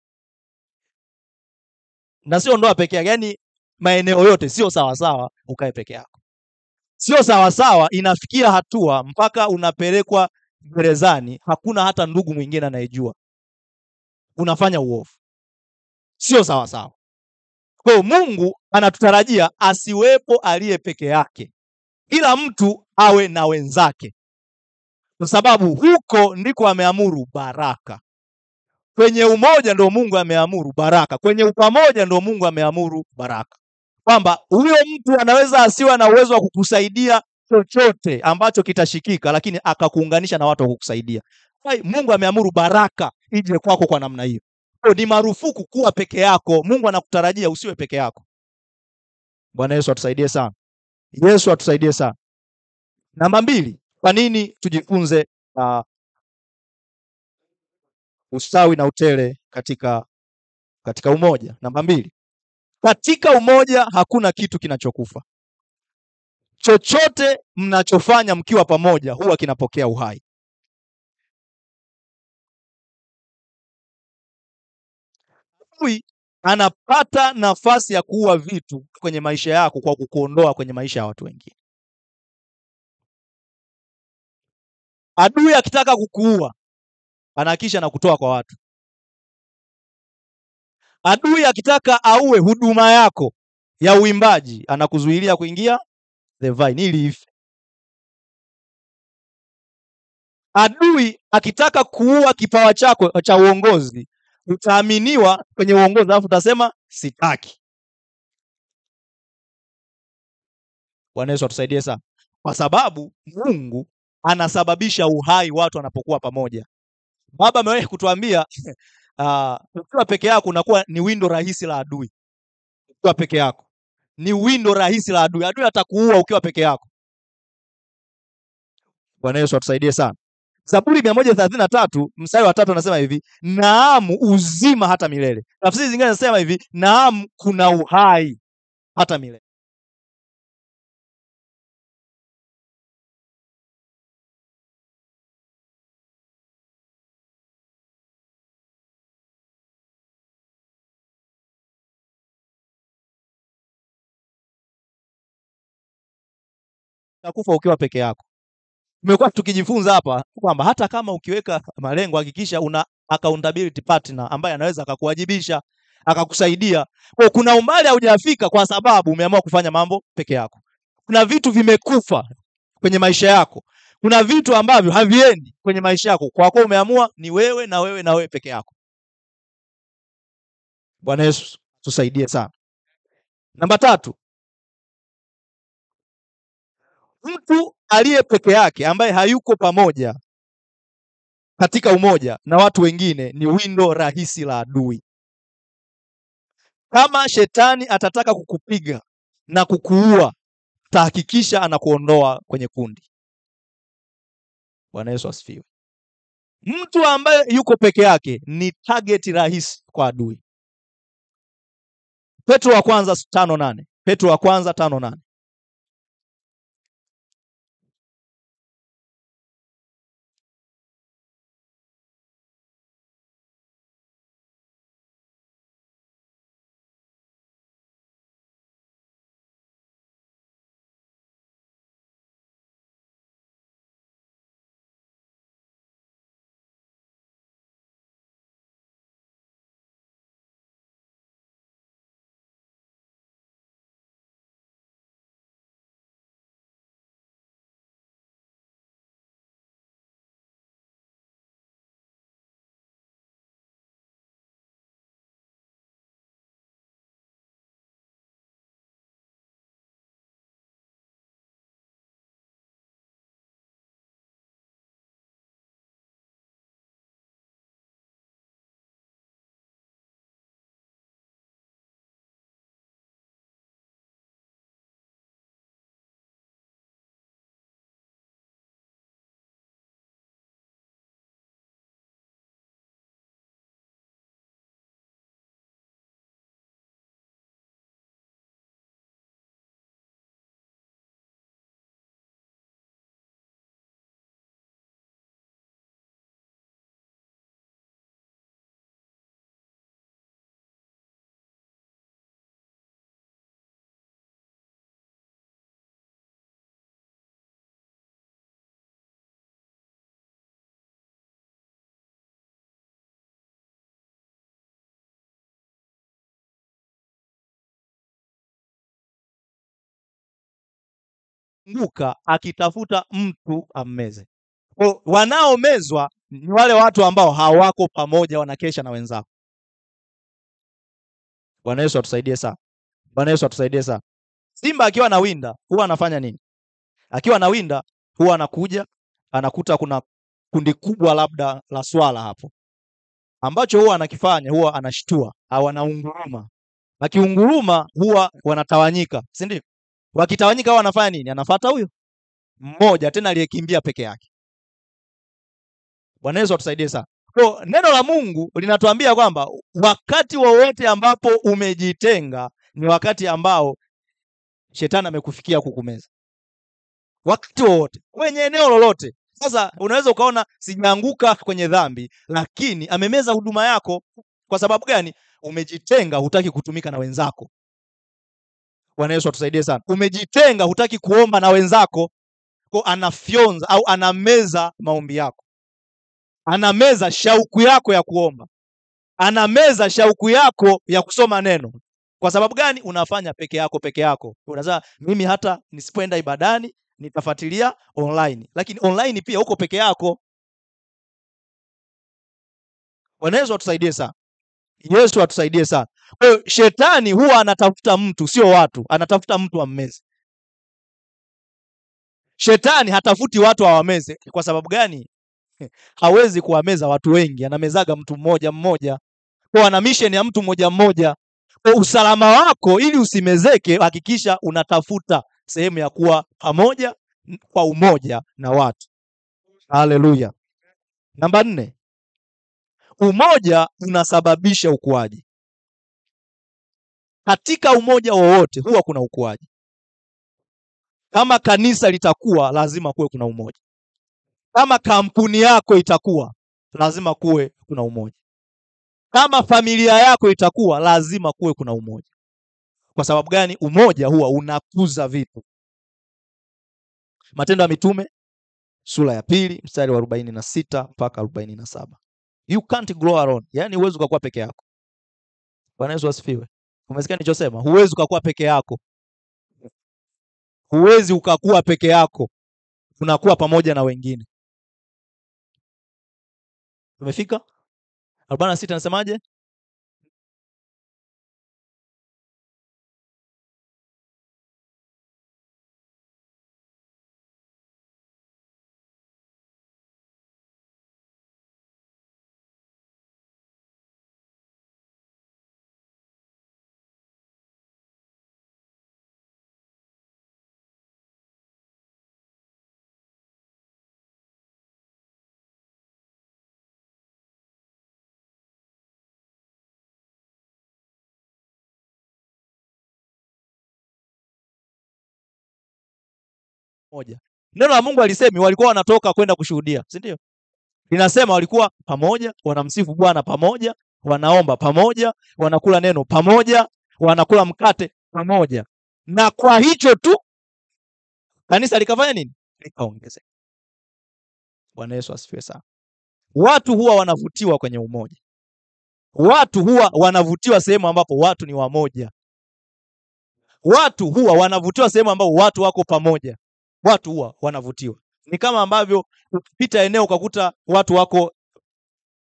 na sio ndoa peke yake, yani maeneo yote sio sawa sawa ukae peke yako. Sio sawa sawa, inafikia hatua mpaka unapelekwa gerezani, hakuna hata ndugu mwingine anayejua unafanya uovu. Sio sawa sawa. Kwa hiyo Mungu anatutarajia asiwepo aliye peke yake, kila mtu awe na wenzake, kwa sababu huko ndiko ameamuru baraka. Kwenye umoja ndo Mungu ameamuru baraka, kwenye upamoja ndo Mungu ameamuru baraka, kwamba huyo mtu anaweza asiwe na uwezo wa kukusaidia chochote ambacho kitashikika, lakini akakuunganisha na watu wa kukusaidia. Mungu ameamuru baraka ije kwako kwa namna hiyo. Ni marufuku kuwa peke yako. Mungu anakutarajia usiwe peke yako. Bwana Yesu atusaidie sana. Yesu atusaidie sana. Namba 2, kwa nini tujifunze ustawi na utele katika umoja? Namba 2, katika umoja hakuna kitu kinachokufa. Chochote mnachofanya mkiwa pamoja huwa kinapokea uhai. Adui anapata nafasi ya kuua vitu kwenye maisha yako kwa kukuondoa kwenye maisha ya watu wengine. Adui akitaka kukuua anahakisha na kutoa kwa watu. Adui akitaka auwe huduma yako ya uimbaji anakuzuilia kuingia the vine ili ife. Adui akitaka kuua kipawa chako cha uongozi, utaaminiwa kwenye uongozi alafu utasema sitaki. Bwana Yesu atusaidie sana, kwa sababu Mungu anasababisha uhai watu wanapokuwa pamoja. Baba amewahi kutuambia ukiwa peke yako unakuwa ni windo rahisi la adui. Ukiwa peke yako ni windo rahisi la adui. Adui atakuua ukiwa peke yako. Bwana Yesu atusaidie sana. Zaburi 133 mstari wa 3 anasema hivi, naam uzima hata milele. Tafsiri zingine zinasema hivi, naam kuna uhai hata milele. Utakufa ukiwa peke yako. Tumekuwa tukijifunza hapa kwamba hata kama ukiweka malengo hakikisha una accountability partner ambaye anaweza akakuwajibisha, akakusaidia. Kwa kuna umbali haujafika kwa sababu umeamua kufanya mambo peke yako. Kuna vitu vimekufa kwenye maisha yako. Kuna vitu ambavyo haviendi kwenye maisha yako kwa kuwa umeamua ni wewe na wewe na wewe peke yako. Bwana Yesu tusaidie sana. Namba 3, mtu aliye peke yake ambaye hayuko pamoja katika umoja na watu wengine ni windo rahisi la adui. Kama shetani atataka kukupiga na kukuua, tahakikisha anakuondoa kwenye kundi. Bwana Yesu asifiwe. Mtu ambaye yuko peke yake ni target rahisi kwa adui. Petro wa kwanza 5:8. Petro wa kwanza 5:8. nguka akitafuta mtu ammeze. Kwa wanaomezwa ni wale watu ambao hawako pamoja, wanakesha na wenzao. Bwana Yesu atusaidie sana. Bwana Yesu atusaidie sana. Simba akiwa na winda huwa anafanya nini? Akiwa na winda huwa anakuja anakuta kuna kundi kubwa labda la swala hapo. Ambacho huwa anakifanya huwa anashtua au anaunguruma. Akiunguruma huwa wanatawanyika, si ndio? Wakitawanyika huwa anafanya nini? Anafuata huyo mmoja tena aliyekimbia peke yake. Bwana Yesu atusaidie sana. Kwa neno la Mungu linatuambia kwamba wakati wowote ambapo umejitenga ni wakati ambao shetani amekufikia kukumeza. Wakati wowote, kwenye eneo lolote. Sasa unaweza ukaona sijaanguka kwenye dhambi, lakini amemeza huduma yako. Kwa sababu gani? Umejitenga, hutaki kutumika na wenzako. Bwana Yesu atusaidie sana. Umejitenga, hutaki kuomba na wenzako. Kwa anafyonza au anameza maombi yako. Anameza shauku yako ya kuomba. Anameza shauku yako ya kusoma neno. Kwa sababu gani? Unafanya peke yako. Unasema mimi hata nisipoenda ibadani nitafuatilia online. Lakini online pia uko peke yako. Bwana Yesu atusaidie sana. Yesu atusaidie sana. Kwa hiyo shetani huwa anatafuta mtu, sio watu. Anatafuta mtu ammeze. Shetani hatafuti watu awameze. Kwa sababu gani? Hawezi kuwameza watu wengi, anamezaga mtu mmoja mmoja. Kwa ana mission ya mtu mmoja mmoja. Kwa usalama wako ili usimezeke, hakikisha unatafuta sehemu ya kuwa pamoja kwa umoja na watu. Haleluya. Namba 4. Umoja unasababisha ukuaji. Katika umoja wowote huwa kuna ukuaji. Kama kanisa litakuwa, lazima kuwe kuna umoja. Kama kampuni yako itakuwa, lazima kuwe kuna umoja. Kama familia yako itakuwa, lazima kuwe kuna umoja. Kwa sababu gani? Umoja huwa unakuza vitu. Matendo ya Mitume sura ya 2 mstari wa 46 mpaka 47. You can't grow alone. Yaani huwezi kuwa peke yako. Bwana Yesu asifiwe. Umesikia nilichosema? Huwezi kuwa peke yako. Huwezi ukakuwa peke yako. Unakuwa pamoja na wengine. Umefika? 46 nasemaje? Moja. Neno la Mungu alisemi walikuwa wanatoka kwenda kushuhudia, si ndio? Linasema walikuwa pamoja, wanamsifu Bwana pamoja, wanaomba pamoja, wanakula neno pamoja, wanakula mkate pamoja. Na kwa hicho tu kanisa likafanya nini? Likaongezeka. Bwana Yesu asifiwe sana. Watu huwa wanavutiwa kwenye umoja. Watu huwa wanavutiwa sehemu ambapo watu ni wamoja. Watu huwa wanavutiwa sehemu ambapo watu wako pamoja. Watu huwa wanavutiwa. Ni kama ambavyo ukipita eneo ukakuta watu wako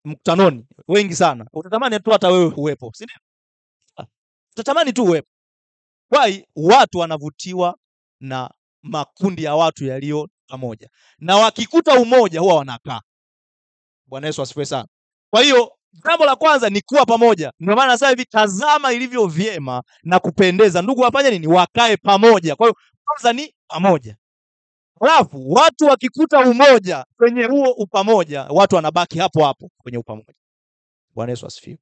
mkutanoni wengi sana, utatamani tu hata wewe uwepo, si ndio? Utatamani tu uwepo. Why? Watu wanavutiwa na makundi ya watu yaliyo pamoja. Na wakikuta umoja huwa wanakaa. Bwana Yesu asifiwe sana. Kwa hiyo jambo la kwanza ni kuwa pamoja. Ndio maana sasa hivi tazama ilivyo vyema na kupendeza ndugu wafanye nini? Wakae pamoja. Kwa hiyo kwanza ni pamoja. Alafu watu wakikuta umoja kwenye huo upamoja, watu wanabaki hapo hapo kwenye upamoja. Bwana Yesu asifiwe.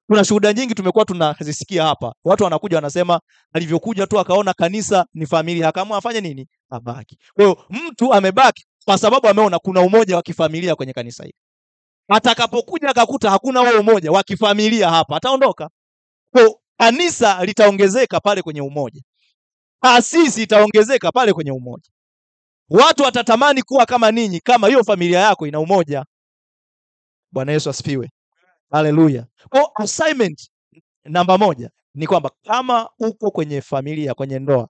Kuna shuhuda nyingi tumekuwa tunazisikia hapa. Watu wanakuja wanasema alivyokuja tu akaona kanisa ni familia, akaamua afanye nini? Abaki. Kwa hiyo mtu amebaki kwa sababu ameona kuna umoja wa kifamilia kwenye kanisa hili. Atakapokuja akakuta hakuna huo umoja wa kifamilia hapa, ataondoka. Kwa hiyo kanisa litaongezeka pale kwenye umoja. Taasisi itaongezeka pale kwenye umoja. Watu watatamani kuwa kama ninyi kama hiyo familia yako ina umoja. Bwana Yesu asifiwe. Haleluya. Kwa assignment namba 1 ni kwamba kama uko kwenye familia, kwenye ndoa,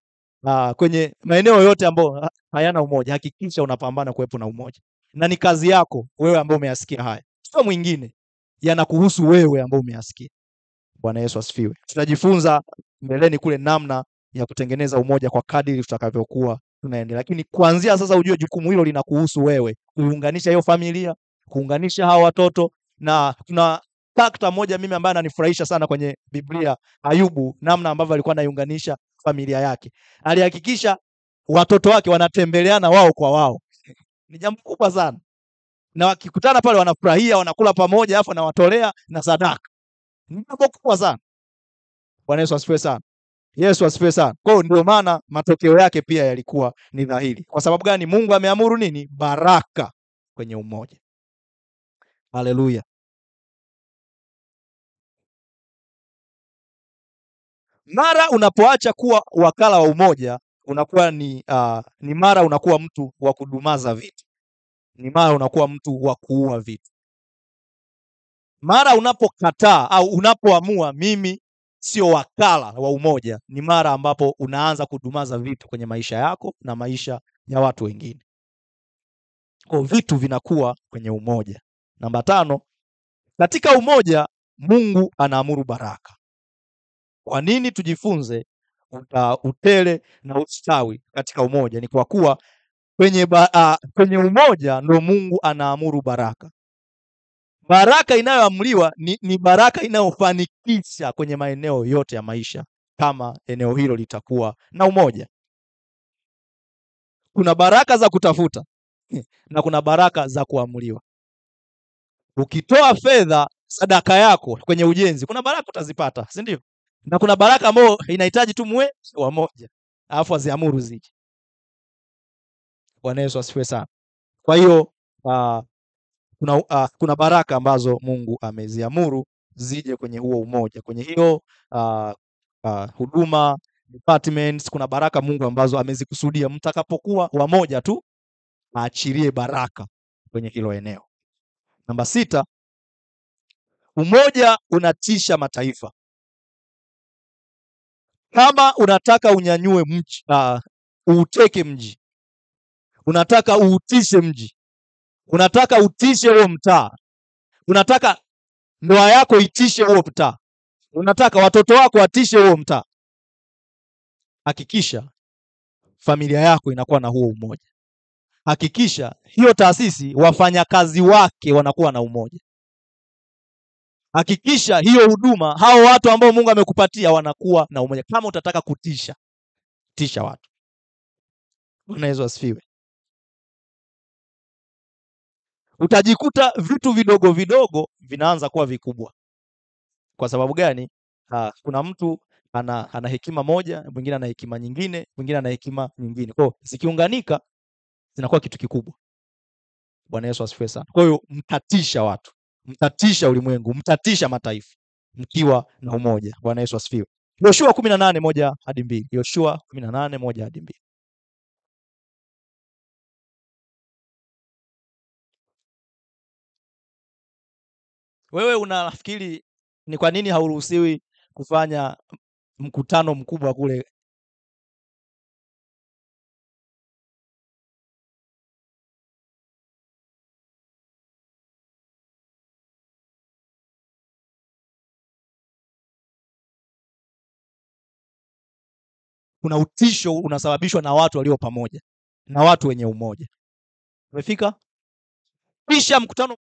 kwenye maeneo yote ambayo hayana umoja, hakikisha unapambana kuwepo na umoja, na ni kazi yako wewe ambao umeyasikia haya, sio mwingine, yanakuhusu wewe ambao umeyasikia. Bwana Yesu asifiwe. Tutajifunza mbeleni kule namna ya kutengeneza umoja kwa kadiri tutakavyokuwa tunaendelea, lakini kuanzia sasa ujue jukumu hilo linakuhusu wewe, kuunganisha hiyo familia, kuunganisha hao watoto. Na kuna fakta moja mimi ambaye ananifurahisha sana kwenye Biblia, Ayubu, namna ambavyo alikuwa anaiunganisha familia yake. Alihakikisha watoto wake wanatembeleana wao kwa wao. Ni jambo kubwa sana. Na wakikutana pale wanafurahia, wanakula pamoja, afu anawatolea na sadaka. Ni jambo kubwa sana. Bwana Yesu asifiwe sana. Yesu asifiwe sana. Kwa hiyo ndio maana matokeo yake pia yalikuwa ni dhahiri. Kwa sababu gani? Mungu ameamuru nini? Baraka kwenye umoja. Haleluya. Mara unapoacha kuwa wakala wa umoja, unakuwa ni mara unakuwa mtu wa kudumaza vitu. Ni mara unakuwa mtu wa kuua vitu. Mara unapokataa au unapoamua mimi sio wakala wa umoja, ni mara ambapo unaanza kudumaza vitu kwenye maisha yako na maisha ya watu wengine. Kwa vitu vinakuwa kwenye umoja. Namba 5, katika umoja Mungu anaamuru baraka. Kwa nini tujifunze utele na ustawi katika umoja? Ni kwa kuwa kwenye umoja ndio Mungu anaamuru baraka. Baraka inayoamriwa ni baraka inayofanikisha kwenye maeneo yote ya maisha, kama eneo hilo litakuwa na umoja. Kuna baraka za kutafuta na kuna baraka za kuamriwa. Ukitoa fedha sadaka yako kwenye ujenzi, kuna baraka utazipata, si ndio? Na kuna baraka ambayo inahitaji tu muwe wamoja, alafu aziamuru zije. Bwana Yesu asifiwe sana. Kwa hiyo kuna baraka ambazo Mungu ameziamuru zije kwenye huo umoja, kwenye hiyo huduma departments. Kuna baraka Mungu ambazo amezikusudia mtakapokuwa wamoja tu aachilie baraka kwenye hilo eneo. Namba 6, umoja unatisha mataifa. Kama unataka unyanyue mji, uuteke mji, unataka uutishe mji, unataka utishe huo mtaa, unataka ndoa yako itishe huo mtaa, unataka watoto wako watishe huo mtaa, hakikisha familia yako inakuwa na huo umoja. Hakikisha hiyo taasisi wafanyakazi wake wanakuwa na umoja. Hakikisha hiyo huduma, hao watu ambao Mungu amekupatia wanakuwa na umoja. Kama utataka tisha watu. Bwana Yesu asifiwe. Utajikuta vitu vidogo vidogo vinaanza kuwa vikubwa. Kwa sababu gani? Kuna mtu ana hekima moja, mwingine ana hekima nyingine, mwingine ana hekima nyingine. Kwa hiyo zikiunganika zinakuwa kitu kikubwa. Bwana Yesu asifiwe sana. Kwa hiyo mtatisha watu, mtatisha ulimwengu, mtatisha mataifa mkiwa na umoja. Bwana Yesu asifiwe. Yoshua 18:1-2. Yoshua 18:1-2. Wewe unafikiri ni kwa nini hauruhusiwi kufanya mkutano mkubwa kule? Kuna utisho unasababishwa na watu walio pamoja, na watu wenye umoja. Umefika? Kisha mkutano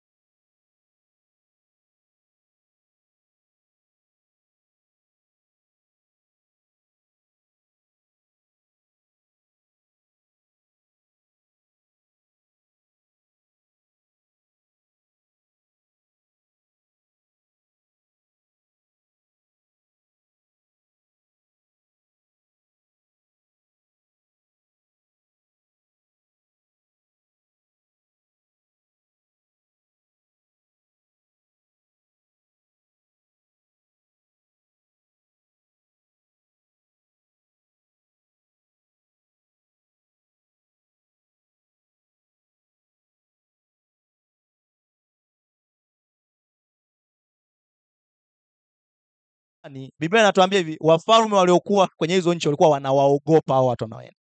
Biblia inatuambia hivi, wafalme waliokuwa kwenye hizo nchi walikuwa wanawaogopa hao watu wanaoenda,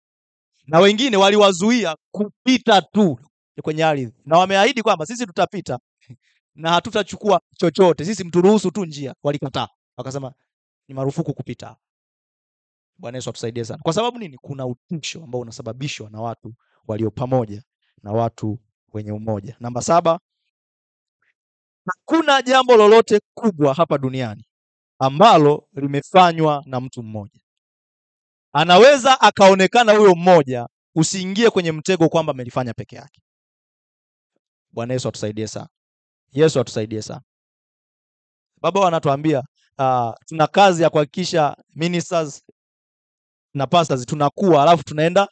na wengine waliwazuia kupita tu kwenye ardhi, na wameahidi kwamba sisi tutapita na hatutachukua chochote, sisi mturuhusu tu njia. Walikataa, wakasema ni marufuku kupita. Bwana Yesu atusaidie sana. Kwa sababu nini? Kuna utisho ambao unasababishwa na watu walio pamoja na watu wenye umoja. Namba 7, hakuna jambo lolote kubwa hapa duniani ambalo limefanywa na mtu mmoja. Anaweza akaonekana huyo mmoja, usiingie kwenye mtego kwamba amelifanya peke yake. Bwana Yesu atusaidie sana. Yesu atusaidie sana. Baba wanatuambia tuna kazi ya kuhakikisha ministers na pastors tunakuwa, alafu tunaenda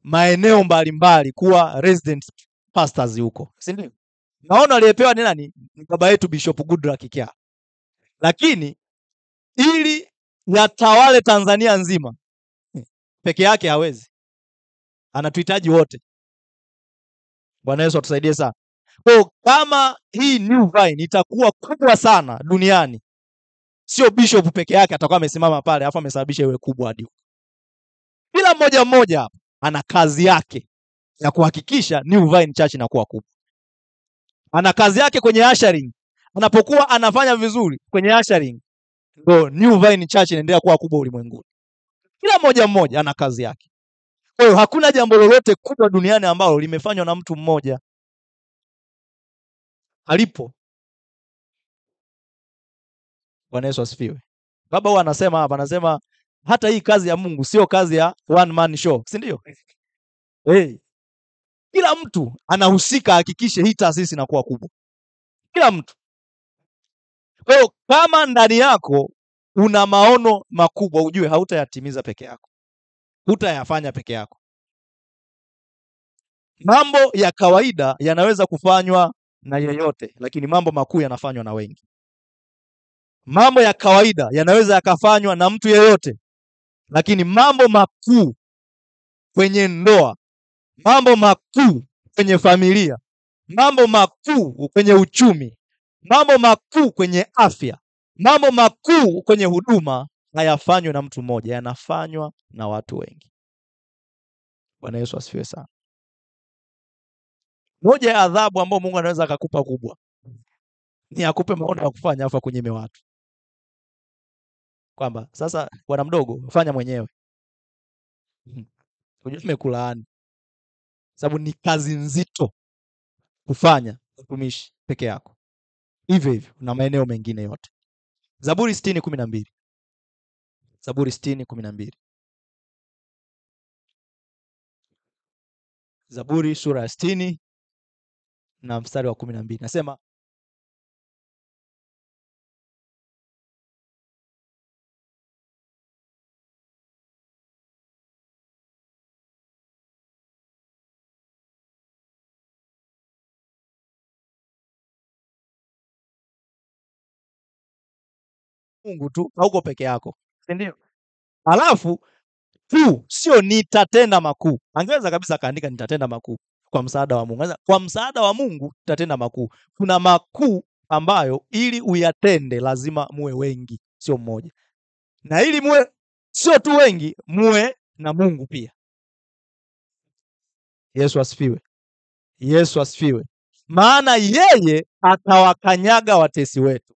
maeneo mbalimbali kuwa resident pastors huko, si ndio? Naona aliyepewa ni nani? Ni baba yetu Bishop Goodluck Kikia. Lakini ili yatawale Tanzania nzima peke yake hawezi, anatuhitaji wote. Bwana Yesu atusaidie sana. Kwa kama hii New Vine itakuwa kubwa sana duniani, sio bishop peke yake atakuwa amesimama pale afa amesababisha iwe kubwa hadi. Kila mmoja hapa ana kazi yake ya kuhakikisha New Vine Church inakuwa kubwa. Ana kazi yake kwenye ushering. Anapokuwa anafanya vizuri kwenye ushering, ndio New Vine Church inaendelea kuwa kubwa ulimwenguni. Kila mmoja ana kazi yake. Kwa hiyo hakuna jambo lolote kubwa duniani ambalo limefanywa na mtu mmoja. Alipo. Bwana Yesu asifiwe. Baba huwa anasema hapa, anasema hata hii kazi ya Mungu sio kazi ya one man show, si ndio? Kila mtu anahusika hakikishe hii taasisi inakuwa kubwa. Kila mtu. Kwa hiyo kama ndani yako una maono makubwa, ujue hautayatimiza peke yako. Hutayafanya peke yako. Mambo ya kawaida yanaweza kufanywa na yeyote, lakini mambo makuu yanafanywa na wengi. Mambo ya kawaida yanaweza yakafanywa na mtu yeyote, lakini mambo makuu kwenye ndoa, mambo makuu kwenye familia, mambo makuu kwenye uchumi, mambo makuu kwenye afya, mambo makuu kwenye huduma hayafanywi na mtu mmoja, yanafanywa na watu wengi. Bwana Yesu asifiwe sana. Moja ya adhabu ambayo Mungu anaweza akakupa kubwa ni akupe maono ya kufanya afa kunyime watu. Kwamba sasa bwana mdogo fanya mwenyewe. Unajua umekulaani. Sababu ni kazi nzito kufanya utumishi peke yako. Hivyo na maeneo mengine yote. Zaburi 60:12. Zaburi 60:12. Zaburi sura ya 60 na mstari wa 12. Nasema Mungu tu hauko peke yako. Si ndio? Alafu tu sio nitatenda makuu. Angeweza kabisa kaandika nitatenda makuu kwa msaada wa Mungu. Kwa msaada wa Mungu tutatenda makuu. Kuna makuu ambayo ili uyatende lazima muwe wengi, sio mmoja. Na ili muwe sio tu wengi, muwe na Mungu pia. Yesu asifiwe. Yesu asifiwe. Maana yeye atawakanyaga watesi wetu.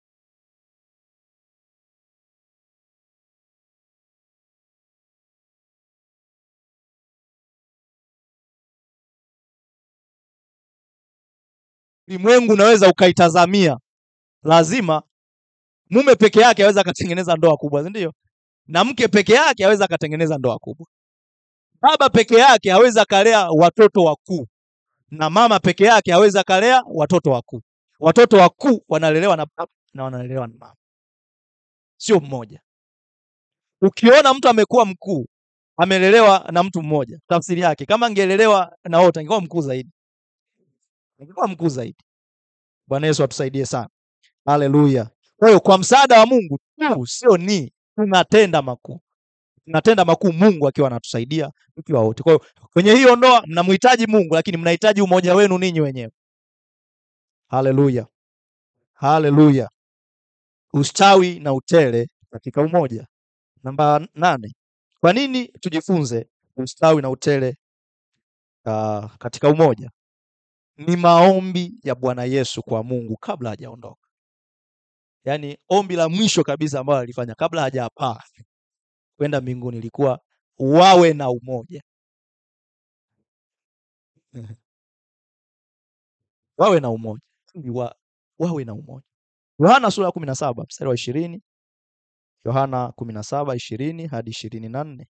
Ulimwengu unaweza ukaitazamia. Lazima mume peke yake aweza akatengeneza ndoa kubwa, si ndio? Na mke peke yake aweza akatengeneza ndoa kubwa. Baba peke yake aweza kalea watoto wakuu. Na mama peke yake aweza kalea watoto wakuu. Watoto wakuu wanalelewa na baba na wanalelewa na mama. Sio mmoja. Ukiona mtu amekuwa mkuu, amelelewa na mtu mmoja, tafsiri yake kama angelelewa na wote angekuwa mkuu zaidi. Angekuwa mkuu zaidi. Bwana Yesu atusaidie sana. Haleluya. Kwa hiyo kwa msaada wa Mungu tu sio ni tunatenda makuu. Tunatenda makuu Mungu akiwa anatusaidia tukiwa wote. Kwa hiyo kwenye hiyo ndoa mnamhitaji Mungu, lakini mnahitaji umoja wenu ninyi wenyewe. Haleluya. Haleluya. Ustawi na utele katika umoja. Namba 8, kwa nini tujifunze ustawi na utele katika umoja? Ni maombi ya Bwana Yesu kwa Mungu kabla hajaondoka. Yaani ombi la mwisho kabisa ambalo alifanya kabla hajapaa kwenda mbinguni ilikuwa wawe na umoja. Wawe na umoja. Wawe na umoja. Yohana sura ya 17 mstari wa 20. Yohana 17:20 hadi 24.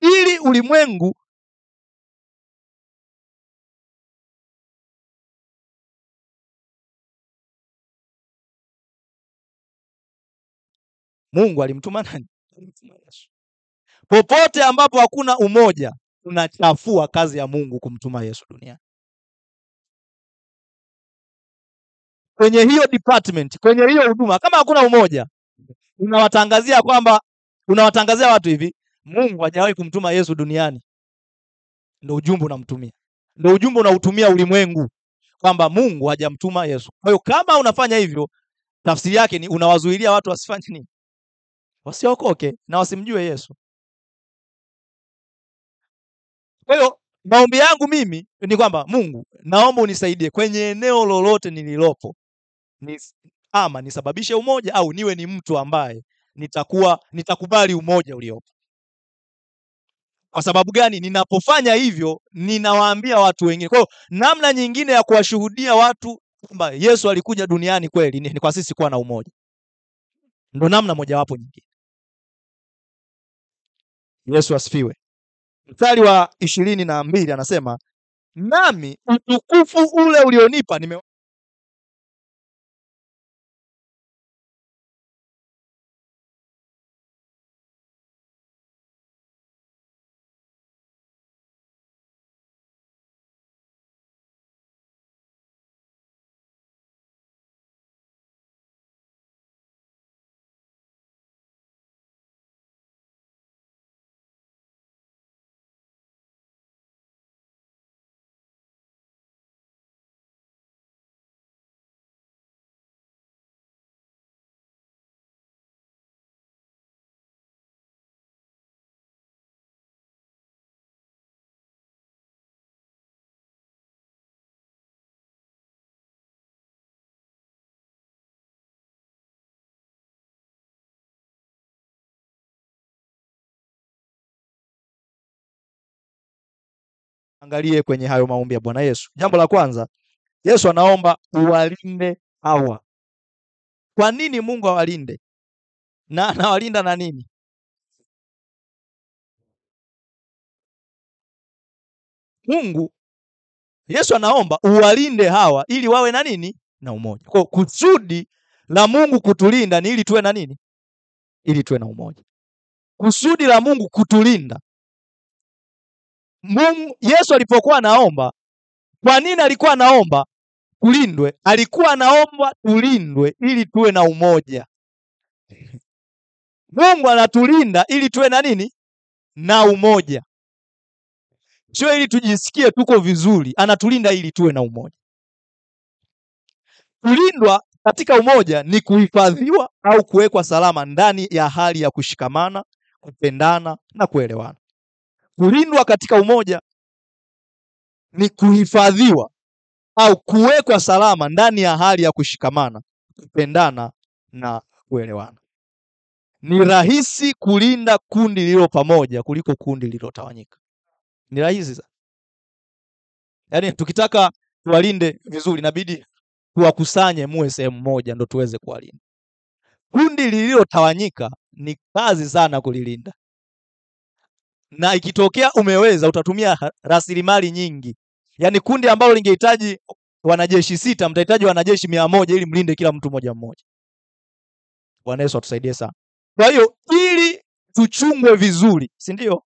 Ili ulimwengu Mungu alimtuma nani? Alimtuma Yesu. Popote ambapo hakuna umoja unachafua kazi ya Mungu kumtuma Yesu duniani. Kwenye hiyo department, kwenye hiyo huduma, kama hakuna umoja, unawatangazia watu hivi, Mungu hajawahi kumtuma Yesu duniani. Ndio ujumbe unamtumia. Ndio ujumbe unautumia ulimwengu kwamba Mungu hajamtuma Yesu. Kwa hiyo kama unafanya hivyo, tafsiri yake ni unawazuilia watu wasifanye nini? Wasiokoke na wasimjue Yesu. Kwa hiyo maombi yangu mimi ni kwamba Mungu, naomba unisaidie kwenye eneo lolote nililopo. Ama nisababishe umoja au niwe ni mtu ambaye nitakubali umoja uliopo. Kwa sababu gani? Ninapofanya hivyo ninawaambia watu wengine. Kwa hiyo namna nyingine ya kuwashuhudia watu kwamba Yesu alikuja duniani kweli ni kwa sisi kuwa na umoja. Ndio namna mojawapo nyingine. Yesu asifiwe. Mstari wa 22 anasema, nami utukufu ule ulionipa Angalie kwenye hayo maombi ya Bwana Yesu. Jambo la kwanza, Yesu anaomba uwalinde hawa. Kwa nini Mungu awalinde? Na anawalinda na nini? Yesu anaomba uwalinde hawa ili wawe na nini? Na umoja. Kwa kusudi la Mungu kutulinda ni ili tuwe na nini? Ili tuwe na umoja. Kusudi la Mungu kutulinda. Yesu alipokuwa anaomba, kwa nini alikuwa anaomba kulindwe? Alikuwa anaomba tulindwe ili tuwe na umoja. Mungu anatulinda ili tuwe na nini? Na umoja. Sio ili tujisikie tuko vizuri, anatulinda ili tuwe na umoja. Kulindwa katika umoja ni kuhifadhiwa au kuwekwa salama ndani ya hali ya kushikamana, kupendana na kuelewana. Kulindwa katika umoja ni kuhifadhiwa au kuwekwa salama ndani ya hali ya kushikamana, kupendana na kuelewana. Ni rahisi kulinda kundi lililo pamoja kuliko kundi lililotawanyika. Ni rahisi sana. Yaani tukitaka tuwalinde vizuri inabidi tuwakusanye muwe sehemu moja ndo tuweze kuwalinda. Kundi lililotawanyika ni kazi sana kulilinda. Na ikitokea umeweza utatumia rasilimali nyingi. Yaani kundi ambalo lingehitaji wanajeshi 6 mtahitaji wanajeshi 100 ili mlinde kila mtu mmoja mmoja. Bwana Yesu atusaidie sana. Kwa hiyo ili tuchungwe vizuri, si ndio?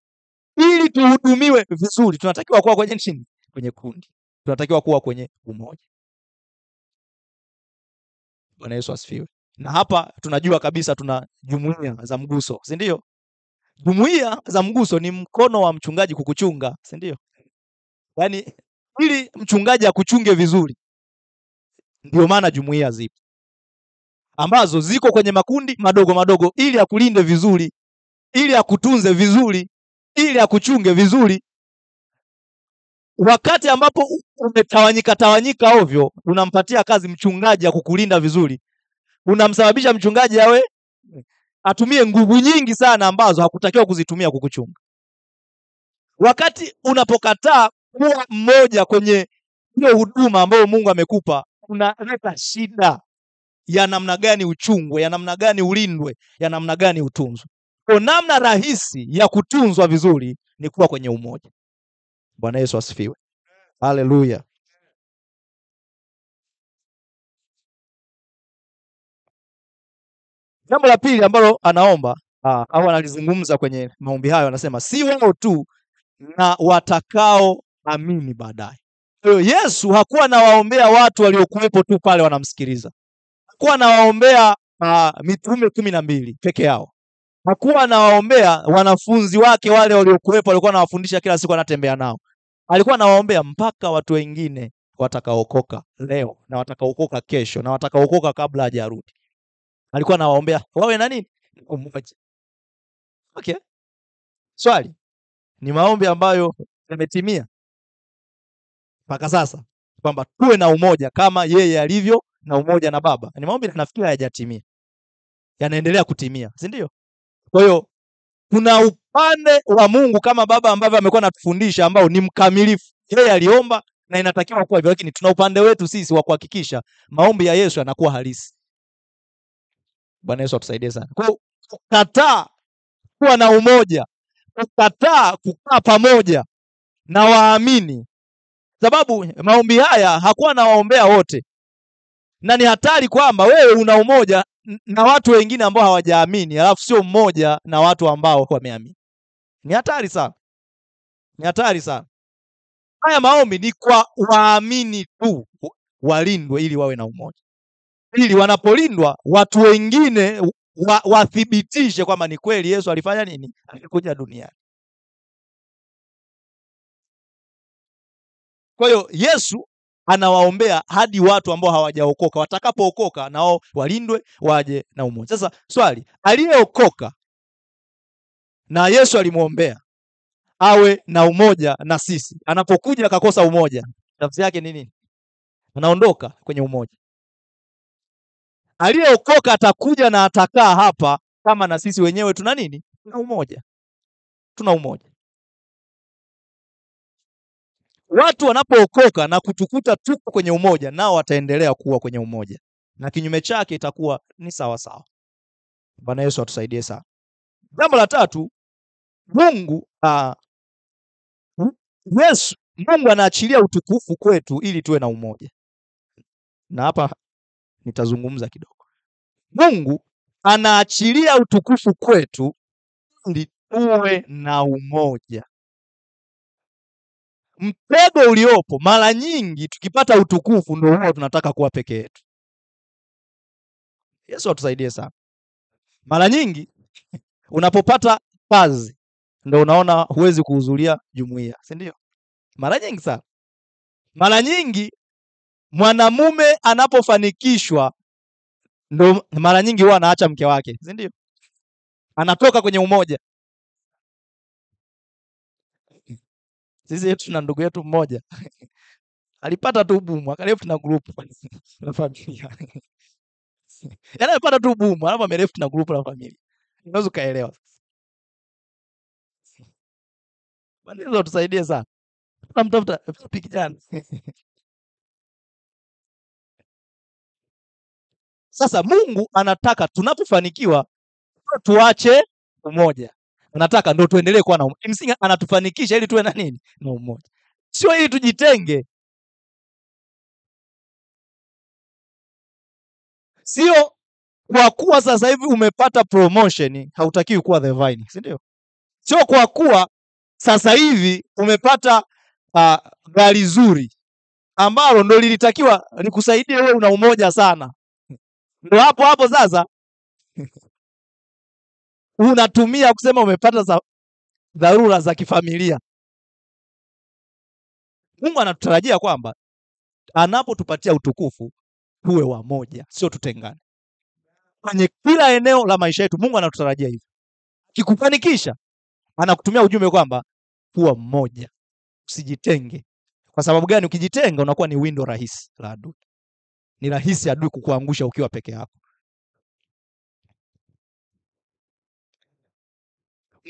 Ili tuhudumiwe vizuri tunatakiwa kuwa kwenye nini? Kwenye kundi. Tunatakiwa kuwa kwenye umoja. Bwana Yesu asifiwe. Na hapa tunajua kabisa tuna jumuiya za mguso, si ndio? Jumuiya za mguso ni mkono wa mchungaji kukuchunga, si ndio? Yaani ili mchungaji akuchunge vizuri. Ndio maana jumuiya zipo. Ambazo ziko kwenye makundi madogo madogo ili akulinde vizuri, ili akutunze vizuri, ili akuchunge vizuri. Wakati ambapo umetawanyika ovyo, unampatia kazi mchungaji ya kukulinda vizuri. Unamsababisha mchungaji awe atumie nguvu nyingi sana ambazo hakutakiwa kuzitumia kukuchunga. Wakati unapokataa kuwa mmoja kwenye hiyo huduma ambayo Mungu amekupa, unaleta shida ya namna gani uchungwe, ya namna gani ulindwe, ya namna gani utunzwe. Kwa namna rahisi ya kutunzwa vizuri ni kuwa kwenye umoja. Bwana Yesu asifiwe. Haleluya. Jambo la pili ambalo anaomba au analizungumza kwenye maombi hayo, anasema si wao tu na watakao amini baadaye. Kwa hiyo Yesu hakuwa anawaombea watu waliokuwepo tu pale wanamsikiliza. Hakuwa anawaombea mitume 12 peke yao. Hakuwa anawaombea wanafunzi wake wale waliokuwepo walikuwa anawafundisha kila siku anatembea nao. Alikuwa anawaombea mpaka watu wengine watakaokoka leo na watakaokoka kesho na watakaokoka kabla hajarudi. Alikuwa anawaombea wawe na nini? Umoja. Okay. Swali, ni maombi ambayo yametimia mpaka sasa kwamba tuwe na umoja kama yeye alivyo na umoja na Baba. Ni maombi nafikiri hayajatimia. Yanaendelea kutimia, si ndio? Kwa hiyo kuna upande wa Mungu kama Baba ambavyo amekuwa anatufundisha ambao ni mkamilifu. Yeye aliomba na inatakiwa kuwa hivyo, lakini tuna upande wetu sisi wa kuhakikisha maombi ya Yesu yanakuwa halisi. Bwana Yesu atusaidie sana. Kwa hiyo kukataa kuwa na umoja, kukataa kukaa pamoja na waamini. Sababu maombi haya hakuwa anawaombea wote. Na ni hatari kwamba wewe una umoja na watu wengine ambao hawajaamini, alafu sio mmoja na watu ambao wameamini. Ni hatari sana. Ni hatari sana. Haya maombi ni kwa waamini tu walindwe ili wawe na umoja. Ili wanapolindwa watu wengine wathibitishe kwamba ni kweli Yesu alifanya nini? Alikuja duniani. Kwa hiyo Yesu anawaombea hadi watu ambao hawajaokoka, watakapookoka nao walindwe waje na umoja. Sasa swali, aliyeokoka na Yesu alimuombea awe na umoja na sisi, anapokuja akakosa umoja, tafsiri yake ni nini? Anaondoka kwenye umoja. Aliyeokoka atakuja na atakaa hapa kama na sisi wenyewe tuna nini? Tuna umoja. Tuna umoja. Watu wanapookoka na kutukuta tuko kwenye umoja, nao wataendelea kuwa kwenye umoja. Na kinyume chake itakuwa ni sawa sawa. Bwana Yesu atusaidie sana. Jambo la tatu, Mungu anaachilia utukufu kwetu ili tuwe na umoja. Na hapa nitazungumza kidogo. Mungu anaachilia utukufu kwetu ili tuwe na umoja. Mtego uliopo mara nyingi tukipata utukufu ndio huwa tunataka kuwa peke yetu. Yesu atusaidie sana. Mara nyingi Unapopata kazi ndio unaona huwezi kuhudhuria jumuiya, si ndio? Mara nyingi sana. Mara nyingi mwanamume anapofanikishwa ndo mara nyingi huwa anaacha mke wake, si ndio? Anatoka kwenye umoja. Sisi tuna ndugu yetu mmoja alipata tu bumu akaleft na group la familia. Yaani alipata tu bumu alafu ameleft na group la familia. Unaweza kaelewa. Bwana tusaidie sana. Tunamtafuta kijana. Sasa Mungu anataka tunapofanikiwa tuache umoja. Anataka ndio tuendelee kuwa na umoja. Kimsingi anatufanikisha ili tuwe na nini? Na umoja. Sio ili tujitenge. Sio kwa kuwa sasa hivi umepata promotion hautakiwi kuwa the vine, si ndio? Sio kwa kuwa sasa hivi umepata gari zuri ambalo ndo lilitakiwa likusaidie wewe una umoja sana. Ndio hapo hapo sasa unatumia kusema umepata dharura za kifamilia. Mungu anatutarajia kwamba anapotupatia utukufu tuwe wamoja, sio tutengane. Kwenye kila eneo la maisha yetu Mungu anatutarajia hivyo. Kikufanikisha anakutumia ujumbe kwamba kuwa mmoja, usijitenge. Kwa sababu gani? Ukijitenga unakuwa ni window rahisi la adui. Ni rahisi adui kukuangusha ukiwa peke yako.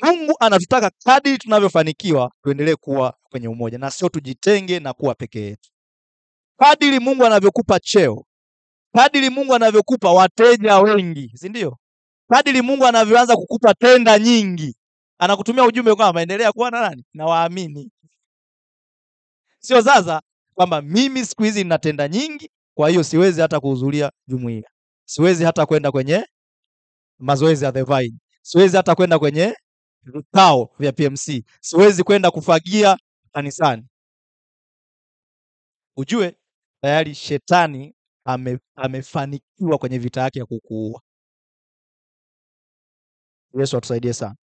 Mungu anatutaka kadri tunavyofanikiwa tuendelee kuwa kwenye umoja na sio tujitenge na kuwa peke yetu. Kadri Mungu anavyokupa cheo, kadri Mungu anavyokupa wateja wengi, si ndio? Kadri Mungu anavyoanza kukupa tenda nyingi, anakutumia ujumbe kwamba endelea kuwa na nani? Na waamini. Sio sasa kwamba mimi siku hizi nina tenda nyingi, kwa hiyo siwezi hata kuhudhuria jumuiya. Siwezi hata kwenda kwenye mazoezi ya The Vine. Siwezi hata kwenda kwenye vikao vya PMC. Siwezi kwenda kufagia kanisani. Ujue tayari shetani amefanikiwa kwenye vita yake ya kukuua. Yesu atusaidie sana.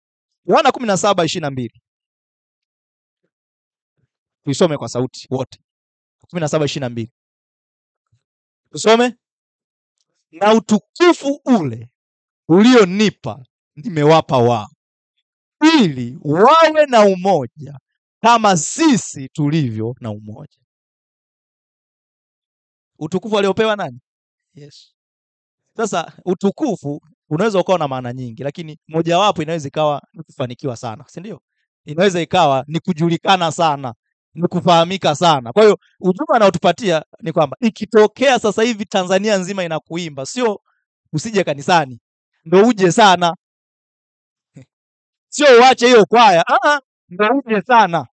Yohana 17:22. Tuisome kwa sauti wote. 17:22. Tusome. Na utukufu ule ulionipa nimewapa wao, ili wawe na umoja kama sisi tulivyo na umoja. Utukufu aliopewa nani? Yesu. Sasa utukufu unaweza ukawa na maana nyingi, lakini mojawapo inaweza ikawa ni kufanikiwa sana, si ndio? Inaweza ikawa ni kujulikana sana, ni kufahamika sana. Kwa hiyo ujumbe anaotupatia ni kwamba ikitokea sasa hivi Tanzania nzima inakuimba, sio usije kanisani ndio uje sana, sio uache hiyo kwaya, ndio uje sana.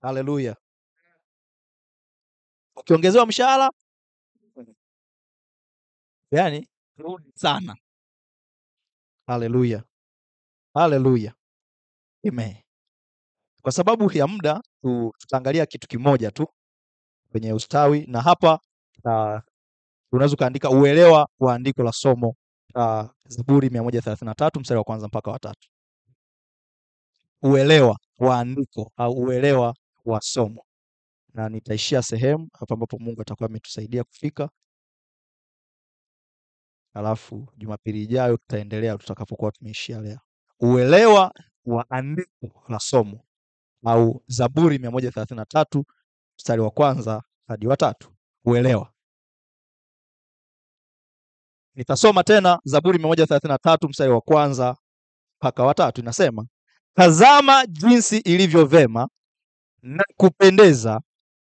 Haleluya. Ukiongezewa mshahara yani rudi sana. Haleluya. Haleluya. Amen. Kwa sababu ya muda tutaangalia kitu kimoja tu kwenye ustawi, na hapa unaweza kuandika uelewa wa andiko la somo Zaburi 133 mstari wa kwanza mpaka wa 3. Uelewa wa andiko au uelewa wa somo, na nitaishia sehemu hapa ambapo Mungu atakuwa ametusaidia kufika. Alafu Jumapili ijayo tutaendelea tutakapokuwa tumeishia leo. Uelewa wa andiko la somo au Zaburi 133 mstari wa kwanza hadi wa 3. Uelewa. Nitasoma tena Zaburi 133 mstari wa kwanza mpaka wa 3. Inasema, tazama jinsi ilivyo vema na kupendeza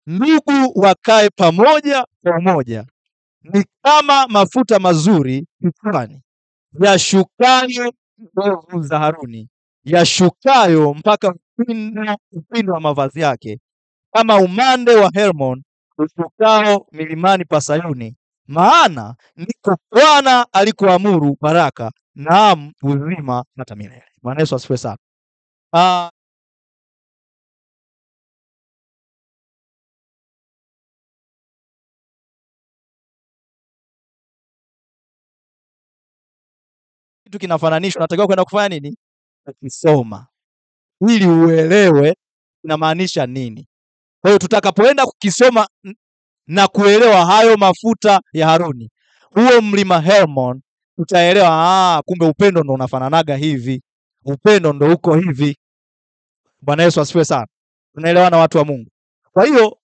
ndugu wakae pamoja kwa umoja, ni kama mafuta mazuri kichwani, yashukayo ndevu za Haruni, yashukayo mpaka upindo wa mavazi yake, kama umande wa Hermon ushukao milimani pa Sayuni. Maana ndiko Bwana alikoamuru baraka, naam uzima hata milele. Bwana Yesu asifiwe sana. kitu kinafananishwa, unatakiwa kwenda kufanya nini? Kukisoma ili uelewe inamaanisha nini. Kwa hiyo tutakapoenda kukisoma na kuelewa hayo mafuta ya Haruni, huo mlima Hermon, tutaelewa kumbe upendo ndo unafananaga hivi, upendo ndo uko hivi. Bwana Yesu asifiwe sana. Tunaelewana watu wa Mungu? Kwa hiyo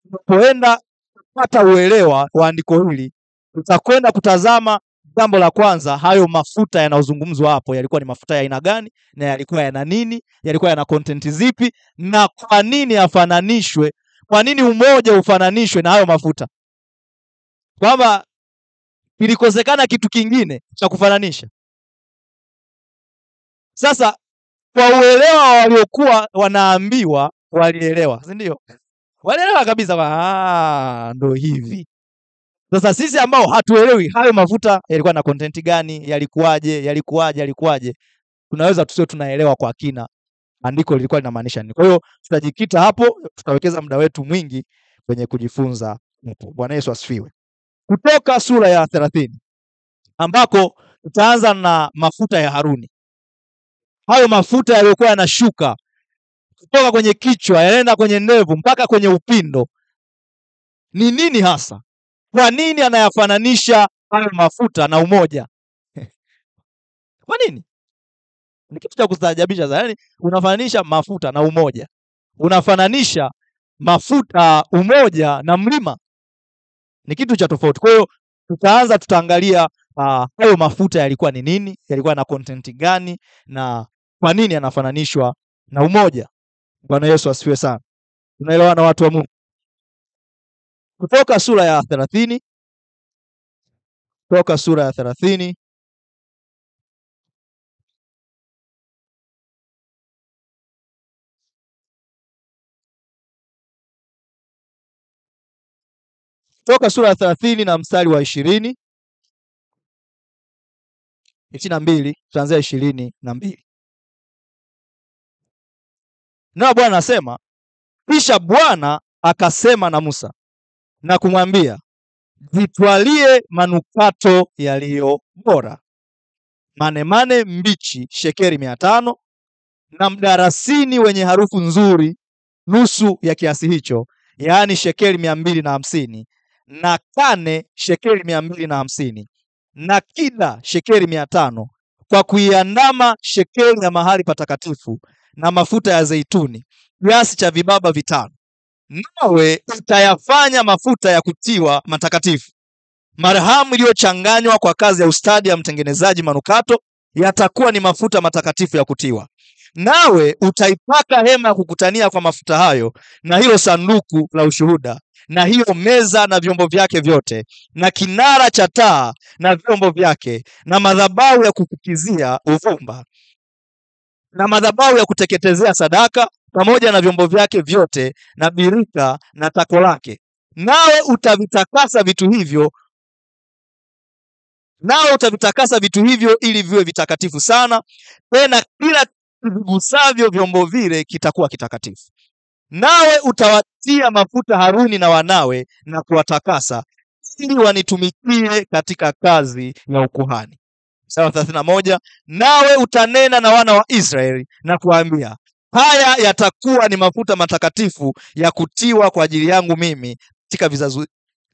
tunapoenda kupata uelewa wa andiko hili, tutakwenda kutazama jambo la kwanza, hayo mafuta yanayozungumzwa hapo yalikuwa ni mafuta ya aina gani, na yalikuwa yana nini, yalikuwa yana content zipi, na kwa nini yafananishwe, kwa nini umoja ufananishwe na hayo mafuta, kwamba ilikosekana kitu kingine cha kufananisha. Sasa kwa uelewa waliokuwa wanaambiwa, walielewa, si ndio? Walielewa kabisa kwa ndo hivi. Sasa sisi ambao hatuelewi hayo mafuta yalikuwa na content gani, yalikuwaje, tunaweza tusio tunaelewa kwa kina andiko lilikuwa linamaanisha nini. Kwa hiyo tutajikita hapo, tutawekeza muda wetu mwingi kwenye kujifunza hapo. Bwana Yesu asifiwe. Kutoka sura ya 30 ambako tutaanza na mafuta ya Haruni. Hayo mafuta yaliokuwa yanashuka kutoka kwenye kichwa yanaenda kwenye ndevu mpaka kwenye upindo. Ni nini hasa? Kwa nini anayafananisha hayo mafuta na umoja? Kwa nini? Ni kitu cha kustaajabisha sana. Yaani unafananisha mafuta na umoja. Unafananisha mafuta, umoja na mlima. Ni kitu cha tofauti. Kwa hiyo tutaangalia hayo mafuta yalikuwa ni nini, yalikuwa na content gani, na kwa nini yanafananishwa na umoja. Bwana Yesu asifiwe sana. Tunaelewana watu wa Mungu? Kutoka sura ya 30. Kutoka sura ya 30. Kutoka sura ya 30 na mstari wa 22. Tuanzia 22. Na Bwana asema, kisha Bwana akasema na Musa na kumwambia, jitwalie manukato yaliyo bora, manemane mbichi shekeli 500, na mdarasini wenye harufu nzuri nusu ya kiasi hicho, yaani shekeli 250, na kane shekeli 250, na kida shekeli 500, kwa kuiandama shekeli ya mahali patakatifu, na mafuta ya zeituni kiasi cha vibaba 5. Nawe utayafanya mafuta ya kutiwa matakatifu, marhamu iliyochanganywa kwa kazi ya ustadi ya mtengenezaji manukato, yatakuwa ni mafuta matakatifu ya kutiwa. Nawe utaipaka hema ya kukutania kwa mafuta hayo, na hilo sanduku la ushuhuda, na hiyo meza na vyombo vyake vyote, na kinara cha taa na vyombo vyake, na madhabahu ya kufukizia uvumba, na madhabahu ya kuteketezea sadaka pamoja na vyombo vyake vyote, na birika na tako lake. Nawe utavitakasa vitu hivyo ili viwe vitakatifu sana, tena kila vigusavyo vyombo vile kitakuwa kitakatifu. Nawe utawatia mafuta Haruni na wanawe na kuwatakasa, ili wanitumikie katika kazi ya ukuhani. Mstari wa 31, nawe utanena na wana wa Israeli na kuambia, haya yatakuwa ni mafuta matakatifu ya kutiwa kwa ajili yangu mimi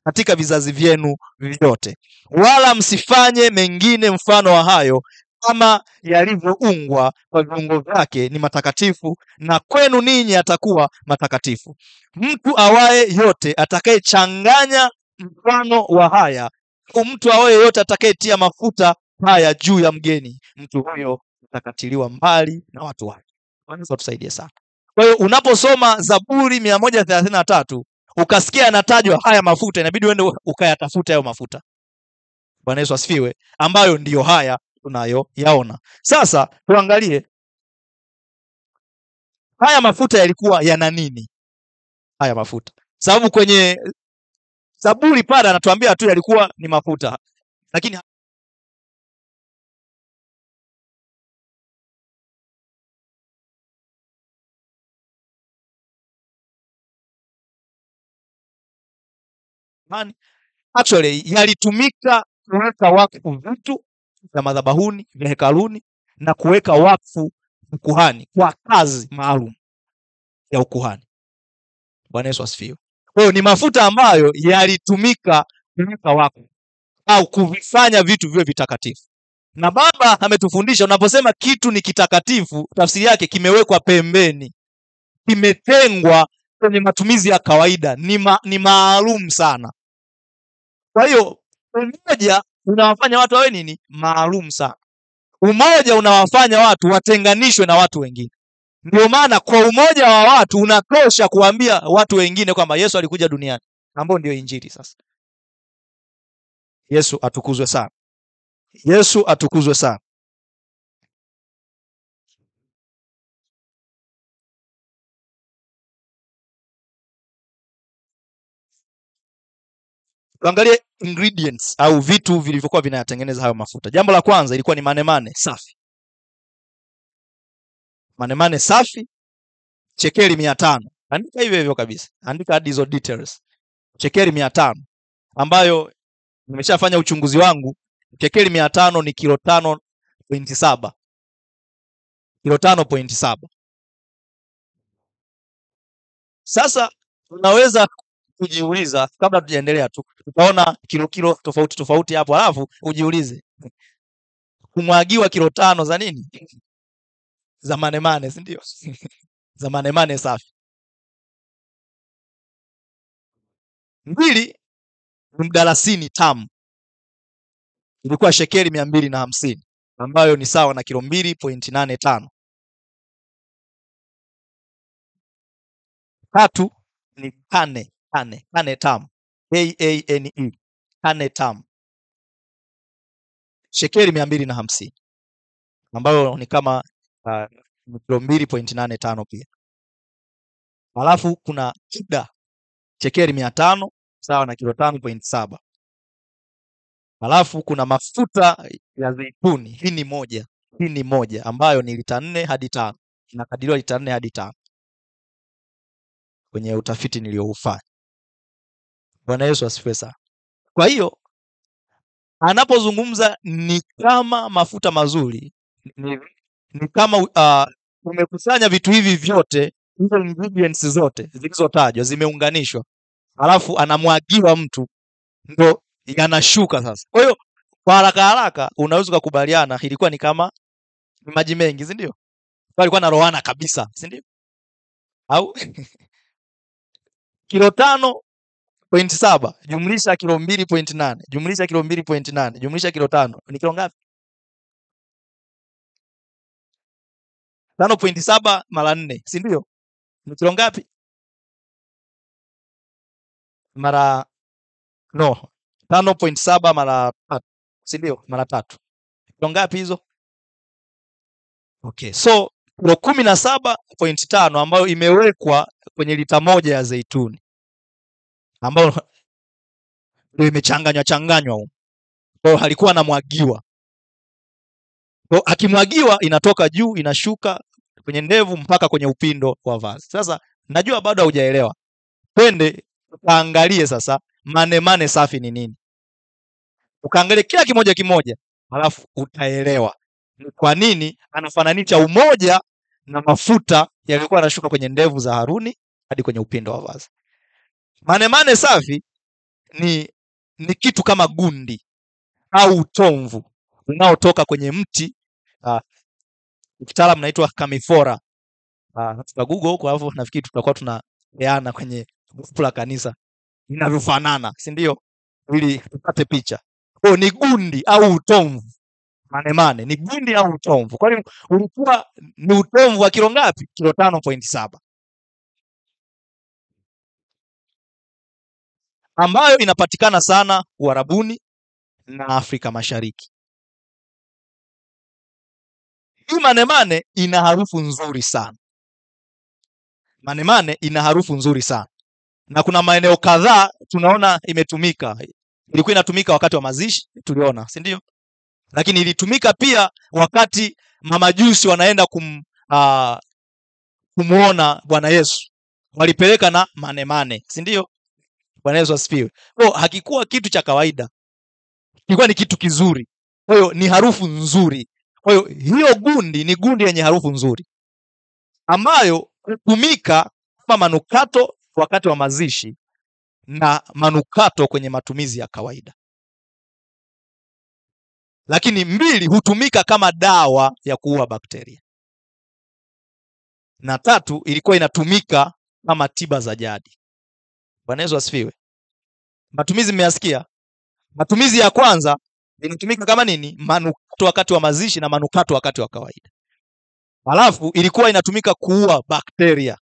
katika vizazi vyenu vyote, wala msifanye mengine mfano wa hayo, kama yalivyoungwa kwa viungo vyake ni matakatifu, na kwenu ninyi atakuwa matakatifu. Mtu awaye yote atakayechanganya mfano wa haya, au mtu awaye yote atakayetia mafuta haya juu ya mgeni, mtu huyo atakatiliwa mbali na watu wake. Mungu tusaidie sana. Kwa hiyo unaposoma Zaburi 133 ukasikia yanatajwa haya mafuta, inabidi uende ukayatafuta hayo mafuta. Bwana Yesu asifiwe, ambayo ndiyo haya tunayoyaona. Sasa tuangalie haya mafuta yalikuwa yana nini. Haya mafuta, sababu kwenye Zaburi pale anatuambia tu yalikuwa ni mafuta, lakini actually yalitumika kuweka wakfu vitu, vya madhabahuni, vya hekaluni na kuweka wakfu ukuhani kwa kazi maalum ya ukuhani. Bwana Yesu asifiwe. Kwa hiyo ni mafuta ambayo yalitumika kuweka wakfu au kuvifanya vitu viwe vitakatifu. Na Baba ametufundisha unaposema kitu ni kitakatifu, tafsiri yake kimewekwa pembeni, kimetengwa kwenye matumizi ya kawaida, ni maalum sana. Kwa hiyo umoja unawafanya watu wawe nini? Maalum sana. Umoja unawafanya watu watenganishwe na watu wengine. Ndio maana kwa umoja wa watu unatosha kuambia watu wengine kwamba Yesu alikuja duniani, ambao ndio injili sasa. Yesu atukuzwe sana. Yesu atukuzwe sana. Tuangalie ingredients au vitu vilivyokuwa vinayatengeneza hayo mafuta. Jambo la kwanza ilikuwa ni manemane safi. Manemane safi, shekeli 500. Andika hivyo hivyo kabisa. Andika hadi hizo details. Shekeli 500 ambayo nimeshafanya uchunguzi wangu. Shekeli 500 ni kilo 5.7. Kilo 5.7. Sasa unaweza kujiuliza, kabla tujaendelea tu, tutaona kilo tofauti hapo, alafu ujiulize kumwagiwa kilo 5 za nini? Za manemane, si ndio? Za manemane safi. 2 ni mdalasini tamu, ilikuwa shekeli 250 ambayo ni sawa na kilo 2.85. 3 ni kane tamu, KANE, kane tamu, shekeli 250 ambayo ni kama kilo 2.85 pia. Alafu kuna kida, shekeli 500 sawa na kilo 5.7. Alafu kuna mafuta ya zeituni, hii ni moja ambayo ni lita 4 hadi 5. Inakadiriwa lita 4 hadi 5 kwenye utafiti nilioufanya. Bwana Yesu asifiwe sana. Kwa hiyo anapozungumza ni kama mafuta mazuri, ni kama umekusanya vitu hivi vyote, hizo ingredients zote zilizotajwa zimeunganishwa, alafu anamwagiwa mtu, ndo yanashuka sasa. Kwa hiyo kwa haraka unaweza kukubaliana ilikuwa ni kama maji mengi, si ndio? Alikuwa na roana kabisa, si ndio? Au kilo 5.7 jumlisha kilo 2.8 jumlisha kilo 2.8 jumlisha kilo 5 ni kilo ngapi? 5.7 mara 4, si ndio? Ni kilo ngapi? Mara 5.7 mara 3, si ndio? Mara 3. Kilo ngapi hizo? Okay, so kilo 17.5 ambayo imewekwa kwenye lita 1 ya zeituni, ambayo ndio imechanganywa huko. Kwa hiyo halikuwa anamwagiwa. Kwa akimwagiwa inatoka juu inashuka kwenye ndevu mpaka kwenye upindo wa vazi. Sasa najua bado hujaelewa. Twende ukaangalie sasa manemane safi ni nini. Ukaangalie kila kimoja, halafu utaelewa ni kwa nini anafananisha umoja na mafuta yalikuwa yanashuka kwenye ndevu za Haruni hadi kwenye upindo wa vazi. Manemane safi ni kitu kama gundi au utomvu unaotoka kwenye mti, kitaalamu naitwa kamifora. Tuta Google huko, alafu nafikiri tutakuwa tunapeana kwenye grupu la kanisa inavyofanana, si ndio? Ili tupate picha. Kwa ni gundi au utomvu. Manemane ni gundi au utomvu. Kwa hiyo ulikuwa ni utomvu wa kilo ngapi? Kilo 5.7, ambayo inapatikana sana Uarabuni na Afrika Mashariki. Hii manemane ina harufu nzuri sana. Manemane ina harufu nzuri sana. Na kuna maeneo kadhaa tunaona imetumika. Ilikuwa inatumika wakati wa mazishi, tuliona, si ndio? Lakini ilitumika pia wakati mamajusi wanaenda kumuona Bwana Yesu. Walipeleka na manemane, si ndio? Bwana Yesu asifiwe. Kwa hakikuwa kitu cha kawaida. Kilikuwa ni kitu kizuri. Kwa hiyo ni harufu nzuri. Kwa hiyo hiyo gundi ni gundi yenye harufu nzuri ambayo hutumika kama manukato wakati wa mazishi na manukato kwenye matumizi ya kawaida. Lakini mbili, hutumika kama dawa ya kuua bakteria. Na tatu, ilikuwa inatumika kama tiba za jadi. Bwana Yesu asifiwe. Matumizi mmeyasikia? Matumizi ya kwanza inatumika kama nini? Manukato wakati wa mazishi na manukato wakati wa kawaida. Halafu ilikuwa inatumika kuua bakteria.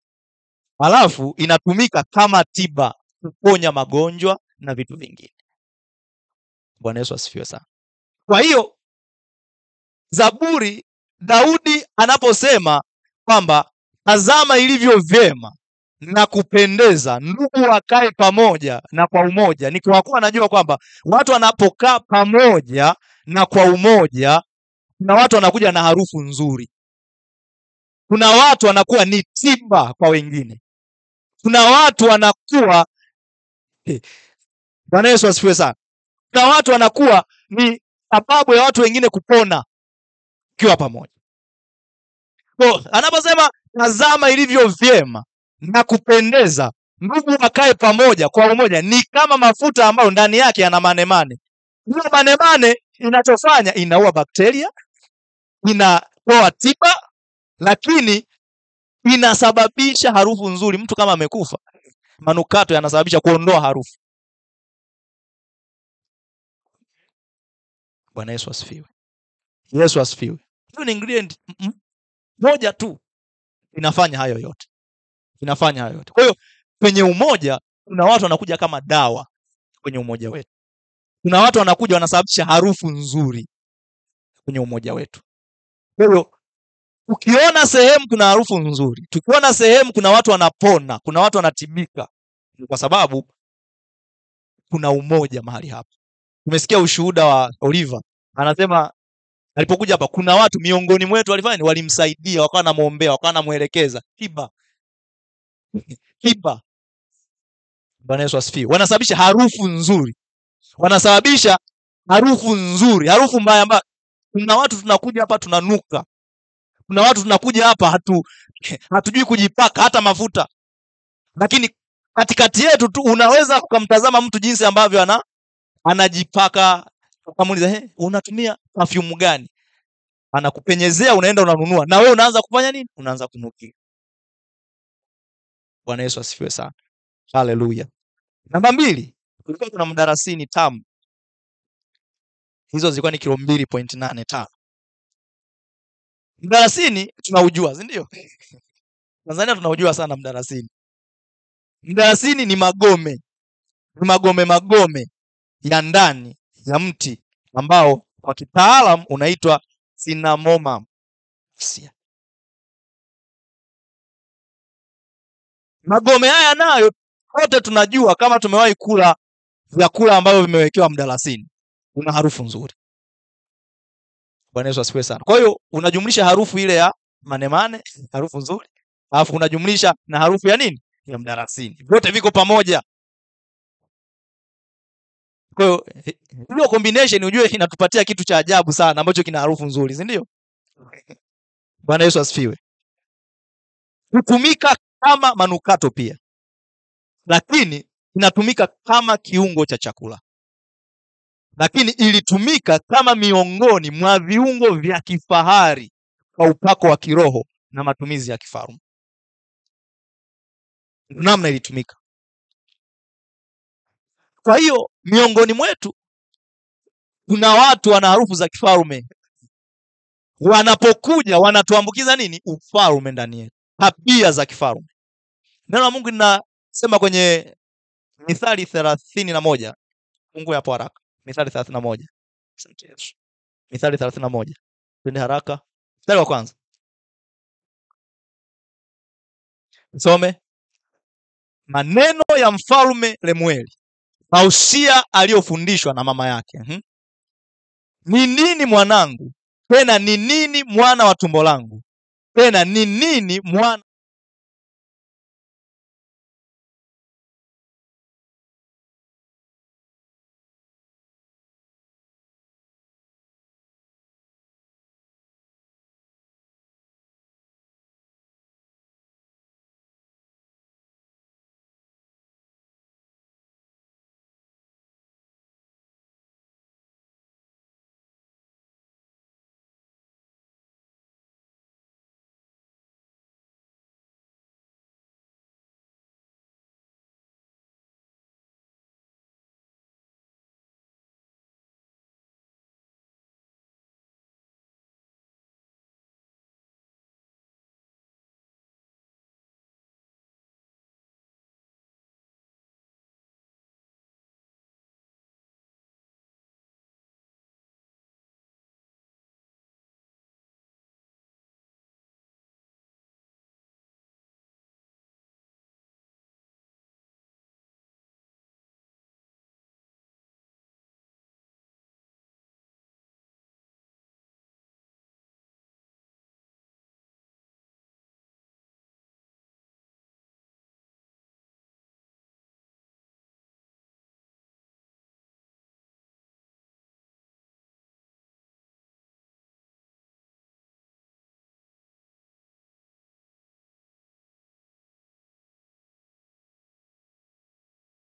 Halafu inatumika kama tiba kuponya magonjwa na vitu vingine. Bwana Yesu asifiwe sana. Kwa hiyo Zaburi, Daudi anaposema kwamba tazama ilivyo vyema na kupendeza ndugu wakae pamoja na kwa umoja, ni kwa kuwa anajua kwamba watu wanapokaa pamoja na kwa umoja, kuna watu wanakuja na harufu nzuri. Kuna watu wanakuwa ni tiba kwa wengine. Kuna watu wanakuwa Bwana Yesu asifiwe sana. Kuna watu wanakuwa ni sababu ya watu wengine kupona kiwa pamoja. Kwa anaposema tazama ilivyo vyema na kupendeza ndugu wakae pamoja kwa umoja, ni kama mafuta ambayo ndani yake yana manemane. Hiyo manemane inachofanya inaua bakteria, inatoa tiba, lakini inasababisha harufu nzuri. Mtu kama amekufa, manukato yanasababisha kuondoa harufu. Bwana Yesu asifiwe. Yesu asifiwe. Hiyo ni ingredient moja tu inafanya hayo yote. Inafanya hayo yote. Kwa hiyo kwenye umoja kuna watu wanakuja kama dawa kwenye umoja wetu. Kuna watu wanakuja wanasababisha harufu nzuri kwenye umoja wetu. Kwa hiyo ukiona sehemu kuna harufu nzuri, tukiona sehemu kuna watu wanapona, kuna watu wanatibika, ni kwa sababu kuna umoja mahali hapa. Umesikia ushuhuda wa Oliver, anasema alipokuja hapa kuna watu miongoni mwetu walifanya ni walimsaidia, wakawa wanamuombea, wakawa wanamuelekeza. Tiba. Bwana Yesu asifiwe. Wanasababisha harufu nzuri. Wanasababisha harufu nzuri, harufu mbaya mbaya. Kuna watu tunakuja hapa tunanuka. Kuna watu tunakuja hapa hatujui kujipaka hata mafuta. Lakini katikati yetu tu unaweza kumtazama mtu jinsi ambavyo anajipaka, ukamuuliza unatumia perfume gani? Anakupenyezea, unaenda unanunua, na wewe unaanza kufanya nini? Unaanza kunukia. Bwana Yesu asifiwe sana. Haleluya. Namba 2, kulikuwa kuna mdarasini tamu. Hizo zilikuwa ni kilo 2.85. Mdarasini tunaujua, si ndio? Tanzania tunaujua sana mdarasini. Mdarasini ni magome. Ni magome ya ndani ya mti ambao kwa kitaalam unaitwa cinnamomum. Magome haya nayo wote tunajua, kama tumewahi kula vyakula ambavyo vimewekewa mdalasini, una harufu nzuri. Bwana Yesu asifiwe sana. Kwa hiyo unajumlisha harufu ile ya manemane, harufu nzuri, alafu unajumlisha na harufu ya nini? Ya mdalasini. Vyote viko pamoja. Kwa hiyo hiyo combination ujue inatupatia kitu cha ajabu sana ambacho kina harufu nzuri, si ndio? Bwana Yesu asifiwe. Hutumika kama manukato pia, lakini inatumika kama kiungo cha chakula, lakini ilitumika kama miongoni mwa viungo vya kifahari kwa upako wa kiroho na matumizi ya kifalme. Namna ilitumika. Kwa hiyo miongoni mwetu kuna watu wana harufu za kifalme. Wanapokuja wanatuambukiza nini? Ufalme ndani yetu, tabia za kifalme. Neno la Mungu linasema kwenye Mithali 31. Mungu hapo haraka. Mithali 31. Asante Yesu. Mithali 31. Twende haraka. Mstari wa kwanza. Some. Maneno ya mfalme Lemueli, mausia aliyofundishwa na mama yake. Ni nini mwanangu? Tena ni nini mwana wa tumbo langu? Tena ni nini mwana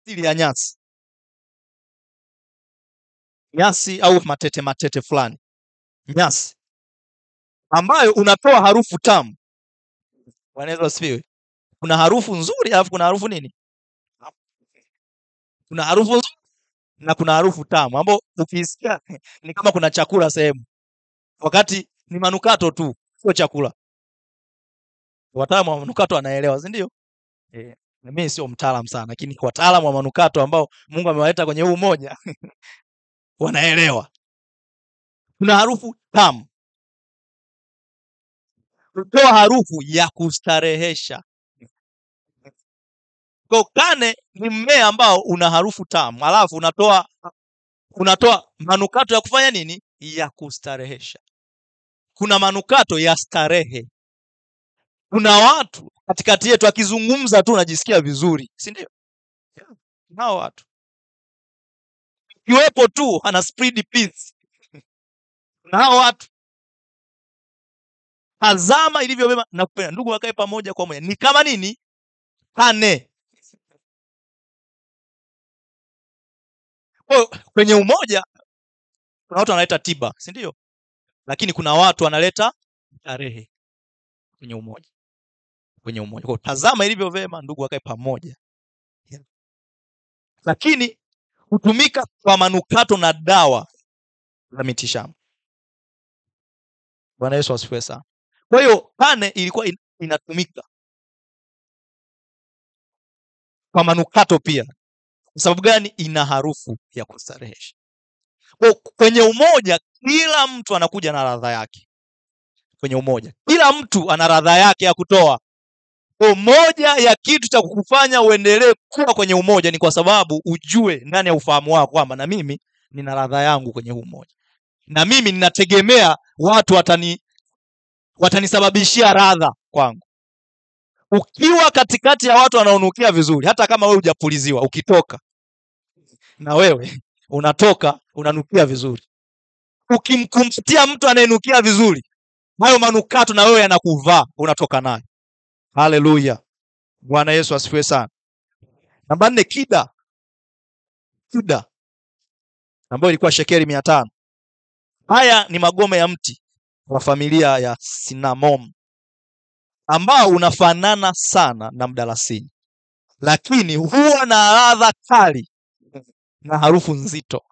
asili ya nyasi, nyasi au matete fulani, nyasi ambayo unatoa harufu tamu. Bwana Yesu asifiwe. Kuna harufu nzuri, alafu kuna harufu nini? Kuna harufu nzuri na kuna harufu tamu, ambapo ukisikia ni kama kuna chakula sehemu, wakati ni manukato tu, sio chakula. Wataalamu wa manukato wanaelewa, si ndio? Mimi sio mtaalamu sana, lakini wataalamu wa manukato ambao Mungu amewaleta kwenye huu umoja wanaelewa. Kuna harufu tamu, kutoa harufu ya kustarehesha. Kwa kane ni mmea ambao una harufu tamu, alafu unatoa manukato ya kufanya nini? Ya kustarehesha. Kuna manukato ya starehe. Kuna watu katikati yetu akizungumza tu unajisikia vizuri, si ndio? Nao watu kiwepo tu ana spread peace. Nao watu tazama ilivyo mema na kupenda ndugu wakae pamoja kwa moja, ni kama nini? Kane. Kwenye umoja kuna watu wanaleta tiba, si ndio? Lakini kuna watu wanaleta starehe kwenye umoja. Kwa tazama ilivyo vema ndugu wakae pamoja. Lakini hutumika kwa manukato na dawa za mitishamba. Bwana Yesu asifiwe sana. Kwa hiyo kane ilikuwa inatumika kwa manukato pia. Kwa sababu gani? Ina harufu ya kustarehesha. Kwenye umoja kila mtu anakuja na ladha yake. Kwenye umoja kila mtu ana ladha yake ya kutoa. Moja ya kitu cha kukufanya uendelee kuwa kwenye umoja ni kwa sababu ujue ndani ya ufahamu wako kwamba na mimi nina ladha yangu kwenye huu umoja, na mimi ninategemea watu watanisababishia ladha kwangu. Ukiwa katikati ya watu wanaonukia vizuri, hata kama wewe hujapuliziwa, ukitoka na wewe unatoka unanukia vizuri. Ukimkumbatia mtu anayenukia vizuri, hayo manukato na wewe yanakuvaa, unatoka naye. Haleluya. Bwana Yesu asifiwe sana. Namba 4, kida. Kida ambayo ilikuwa shekeli 500. Haya ni magome ya mti wa familia ya cinnamon ambao unafanana sana na mdalasini, lakini huwa na ladha kali na harufu nzito.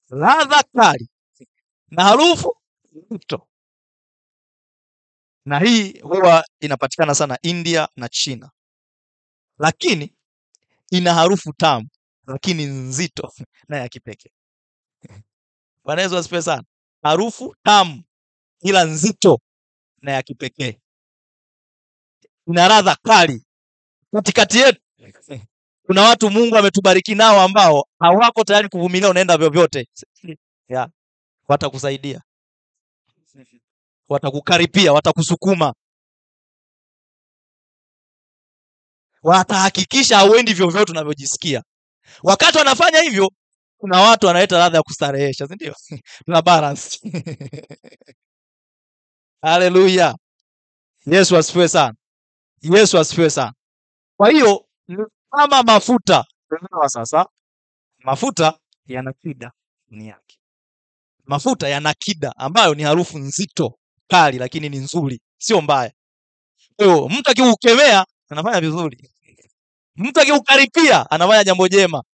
Ladha kali na harufu nzito. Na hii huwa inapatikana sana India na China, lakini ina harufu tamu lakini nzito na ya kipekee. Bwana Yesu asifiwe sana. Harufu tamu ila nzito na ya kipekee. Ina ladha kali. Katikati yetu kuna watu Mungu ametubariki nao ambao hawako tayari kuvumilia unaenda vyovyote. Watakusaidia, watakukaripia, watakusukuma, watahakikisha hauendi vyovyote unavyojisikia. Wakati wanafanya hivyo, kuna watu wanaleta ladha ya kustarehesha, si ndio? Tuna balance. Haleluya. Yesu asifiwe sana. Yesu asifiwe sana. Kwa hiyo kama mafuta, sasa mafuta yana kida ndani yake. Mafuta yana kida ambayo ni harufu nzito, kali, lakini ni nzuri, sio mbaya. Kwa hiyo mtu akikukemea anafanya vizuri. Mtu akikukaripia anafanya jambo jema.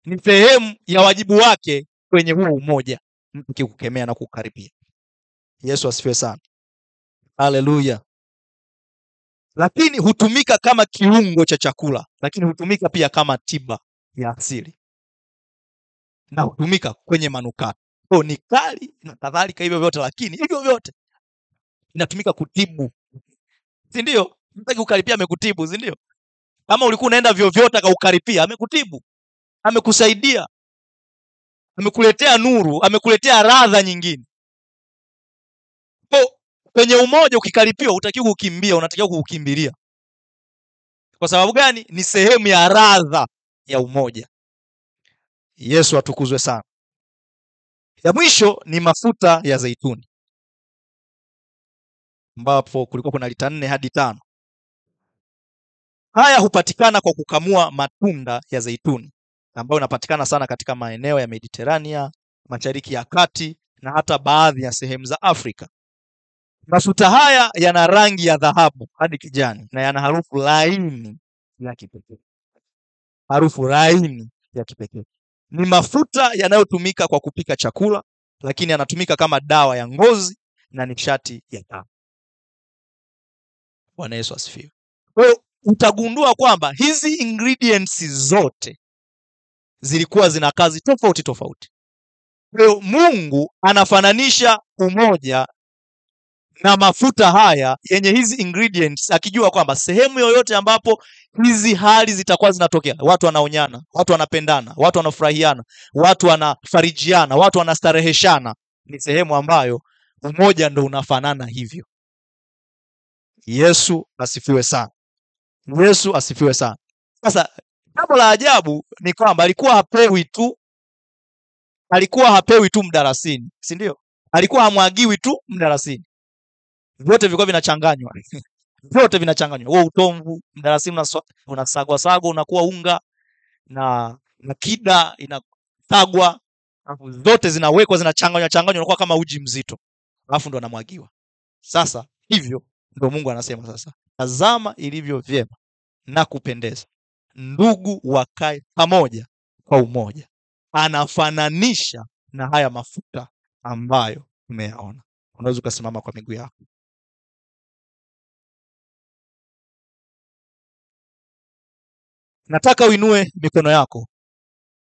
Ni sehemu ya wajibu wake kwenye huu umoja, mtu akikukemea na kukukaripia. Yesu asifiwe sana. Haleluya. Lakini hutumika kama kiungo cha chakula, lakini hutumika pia kama tiba ya asili, na hutumika kwenye manukato. Kwa ni kali na kadhalika, hivyo vyote, lakini hivyo vyote inatumika kutibu, si ndio? Mtu akikukaripia amekutibu, si ndio? Kama ulikuwa unaenda vyovyote akaukaripia, amekutibu, amekusaidia, amekuletea nuru, amekuletea ladha nyingine. Kwa kwenye umoja ukikaripiwa utakiwa kukimbia, unatakiwa kukimbilia. Kwa sababu gani? Ni sehemu ya ladha ya umoja. Yesu atukuzwe sana. Ya mwisho ni mafuta ya zaituni, ambapo kulikuwa kuna lita 4 hadi 5. Haya hupatikana kwa kukamua matunda ya zeituni ambayo inapatikana sana katika maeneo ya Mediterania, Mashariki ya Kati na hata baadhi ya sehemu za Afrika. Mafuta haya yana rangi ya dhahabu hadi kijani na yana harufu laini ya kipekee. Harufu laini ya kipekee. Ni mafuta yanayotumika kwa kupika chakula, lakini yanatumika kama dawa ya ngozi na nishati ya taa. Bwana Yesu asifiwe. Kwa hiyo utagundua kwamba hizi ingredients zote zilikuwa zina kazi tofauti tofauti. Kwa hiyo Mungu anafananisha umoja na mafuta haya yenye hizi ingredients, akijua kwamba sehemu yoyote ambapo hizi hali zitakuwa zinatokea, watu wanaonyana, watu wanapendana, watu wanafurahiana, watu wanafarijiana, watu wanastareheshana, ni sehemu ambayo umoja ndo unafanana hivyo. Yesu asifiwe sana. Yesu asifiwe sana. Sasa jambo la ajabu ni kwamba alikuwa hapewi tu mdarasini, si ndio? Alikuwa hamwagiwi tu mdarasini. Vyote vilikuwa vinachanganywa. Vyote vinachanganywa. Huo utomvu, mdarasini unasagwa sagwa unakuwa unga, na kida inasagwa, zote zinawekwa zinachanganywa unakuwa kama uji mzito. Alafu ndo anamwagiwa. Sasa hivyo ndo Mungu anasema sasa, tazama ilivyo vyema na kupendeza ndugu wakae pamoja kwa umoja. Anafananisha na haya mafuta ambayo tumeyaona. Unaweza ukasimama kwa miguu yako. Nataka uinue mikono yako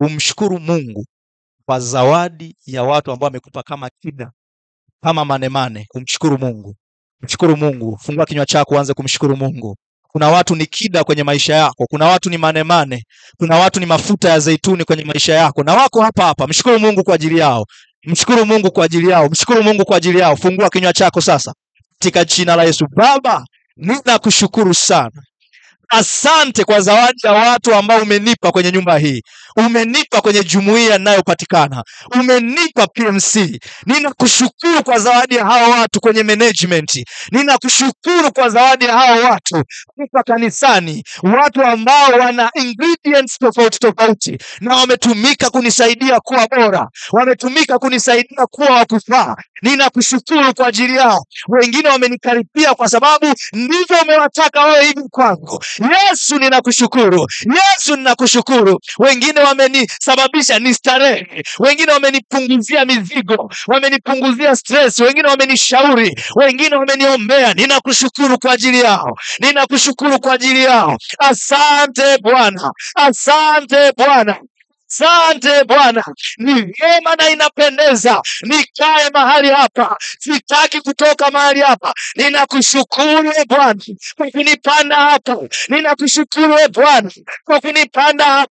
umshukuru Mungu kwa zawadi ya watu ambao amekupa kama kida, kama manemane. Umshukuru Mungu. Mshukuru Mungu. Fungua kinywa chako uanze kumshukuru Mungu. Kuna watu ni kida kwenye maisha yako, kuna watu ni manemane, kuna watu ni mafuta ya zeituni kwenye maisha yako, na wako hapa hapa. Mshukuru Mungu kwa ajili yao. Mshukuru Mungu kwa ajili yao. Mshukuru Mungu kwa ajili yao. Fungua kinywa chako sasa katika jina la Yesu. Baba, ninakushukuru sana. Asante kwa zawadi ya watu ambao umenipa kwenye nyumba hii, umenipa kwenye jumuiya ninayopatikana, umenipa PMC. Ninakushukuru kwa zawadi ya hao watu kwenye management. Ninakushukuru kwa zawadi ya hao watu kwa kanisani, watu ambao wana ingredients tofauti tofauti na wametumika kunisaidia kuwa bora, wametumika kunisaidia kuwa wakufaa. Ninakushukuru kwa ajili yao. Wengine wamenikaribia kwa sababu ndivyo umewataka wewe hivi kwangu. Yesu ninakushukuru. Yesu ninakushukuru. Wengine wamenisababisha nistarehe, wengine wamenipunguzia mizigo, wamenipunguzia stress, wengine wamenishauri, wengine wameniombea. Ninakushukuru kwa ajili yao. Ninakushukuru kwa ajili yao. Asante Bwana. Asante Bwana. Asante Bwana. Ni vyema na inapendeza nikae mahali hapa. Sitaki kutoka mahali hapa. Ninakushukuru Bwana kwa kunipanda hapa. Ninakushukuru Bwana kwa kunipanda hapa.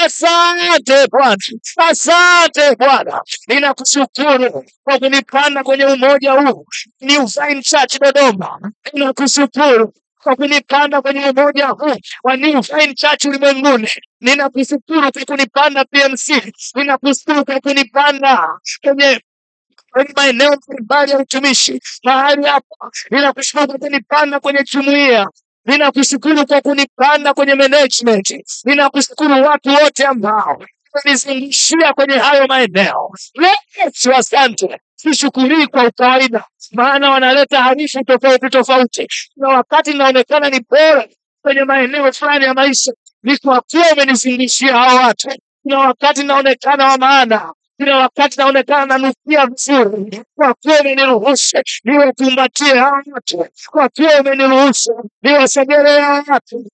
Asante Bwana. Asante Bwana. Ninakushukuru kwa kunipanda kwenye umoja huu New Vine Church Dodoma. Ninakushukuru kwa kunipanda kwenye umoja huu wa New Vine Church ulimwenguni. Ninakushukuru kwa kunipanda PMC. Ninakushukuru kwa kunipanda kwenye maeneo mbalimbali ya utumishi mahali hapa. Ninakushukuru kwa kunipanda kwenye jumuiya. Ninakushukuru kwa kunipanda kwenye management. Ninakushukuru watu wote ambao wamenizungushia kwenye hayo maeneo. Yesu, asante. Sishukuri kwa ukawaida, maana wanaleta harifu tofauti tofauti, na wakati naonekana ni bora kwenye maeneo fulani ya maisha, ni kwa kuwa umenizungushia hao watu. Kuna wakati naonekana wa maana, kuna wakati naonekana nanukia vizuri, kwa kuwa umeniruhusu niwakumbatie hao watu, kwa kuwa umeniruhusu niwasogelee hao watu.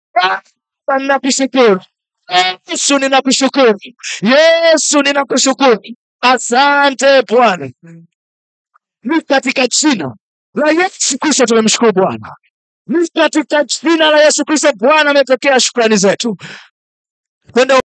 Ninakushukuru Yesu, ninakushukuru Yesu, ninakushukuru. Asante Bwana. Ni katika jina la Yesu Kristo tumemshukuru Bwana. Ni katika jina la Yesu Kristo Bwana amepokea shukrani zetu. Twende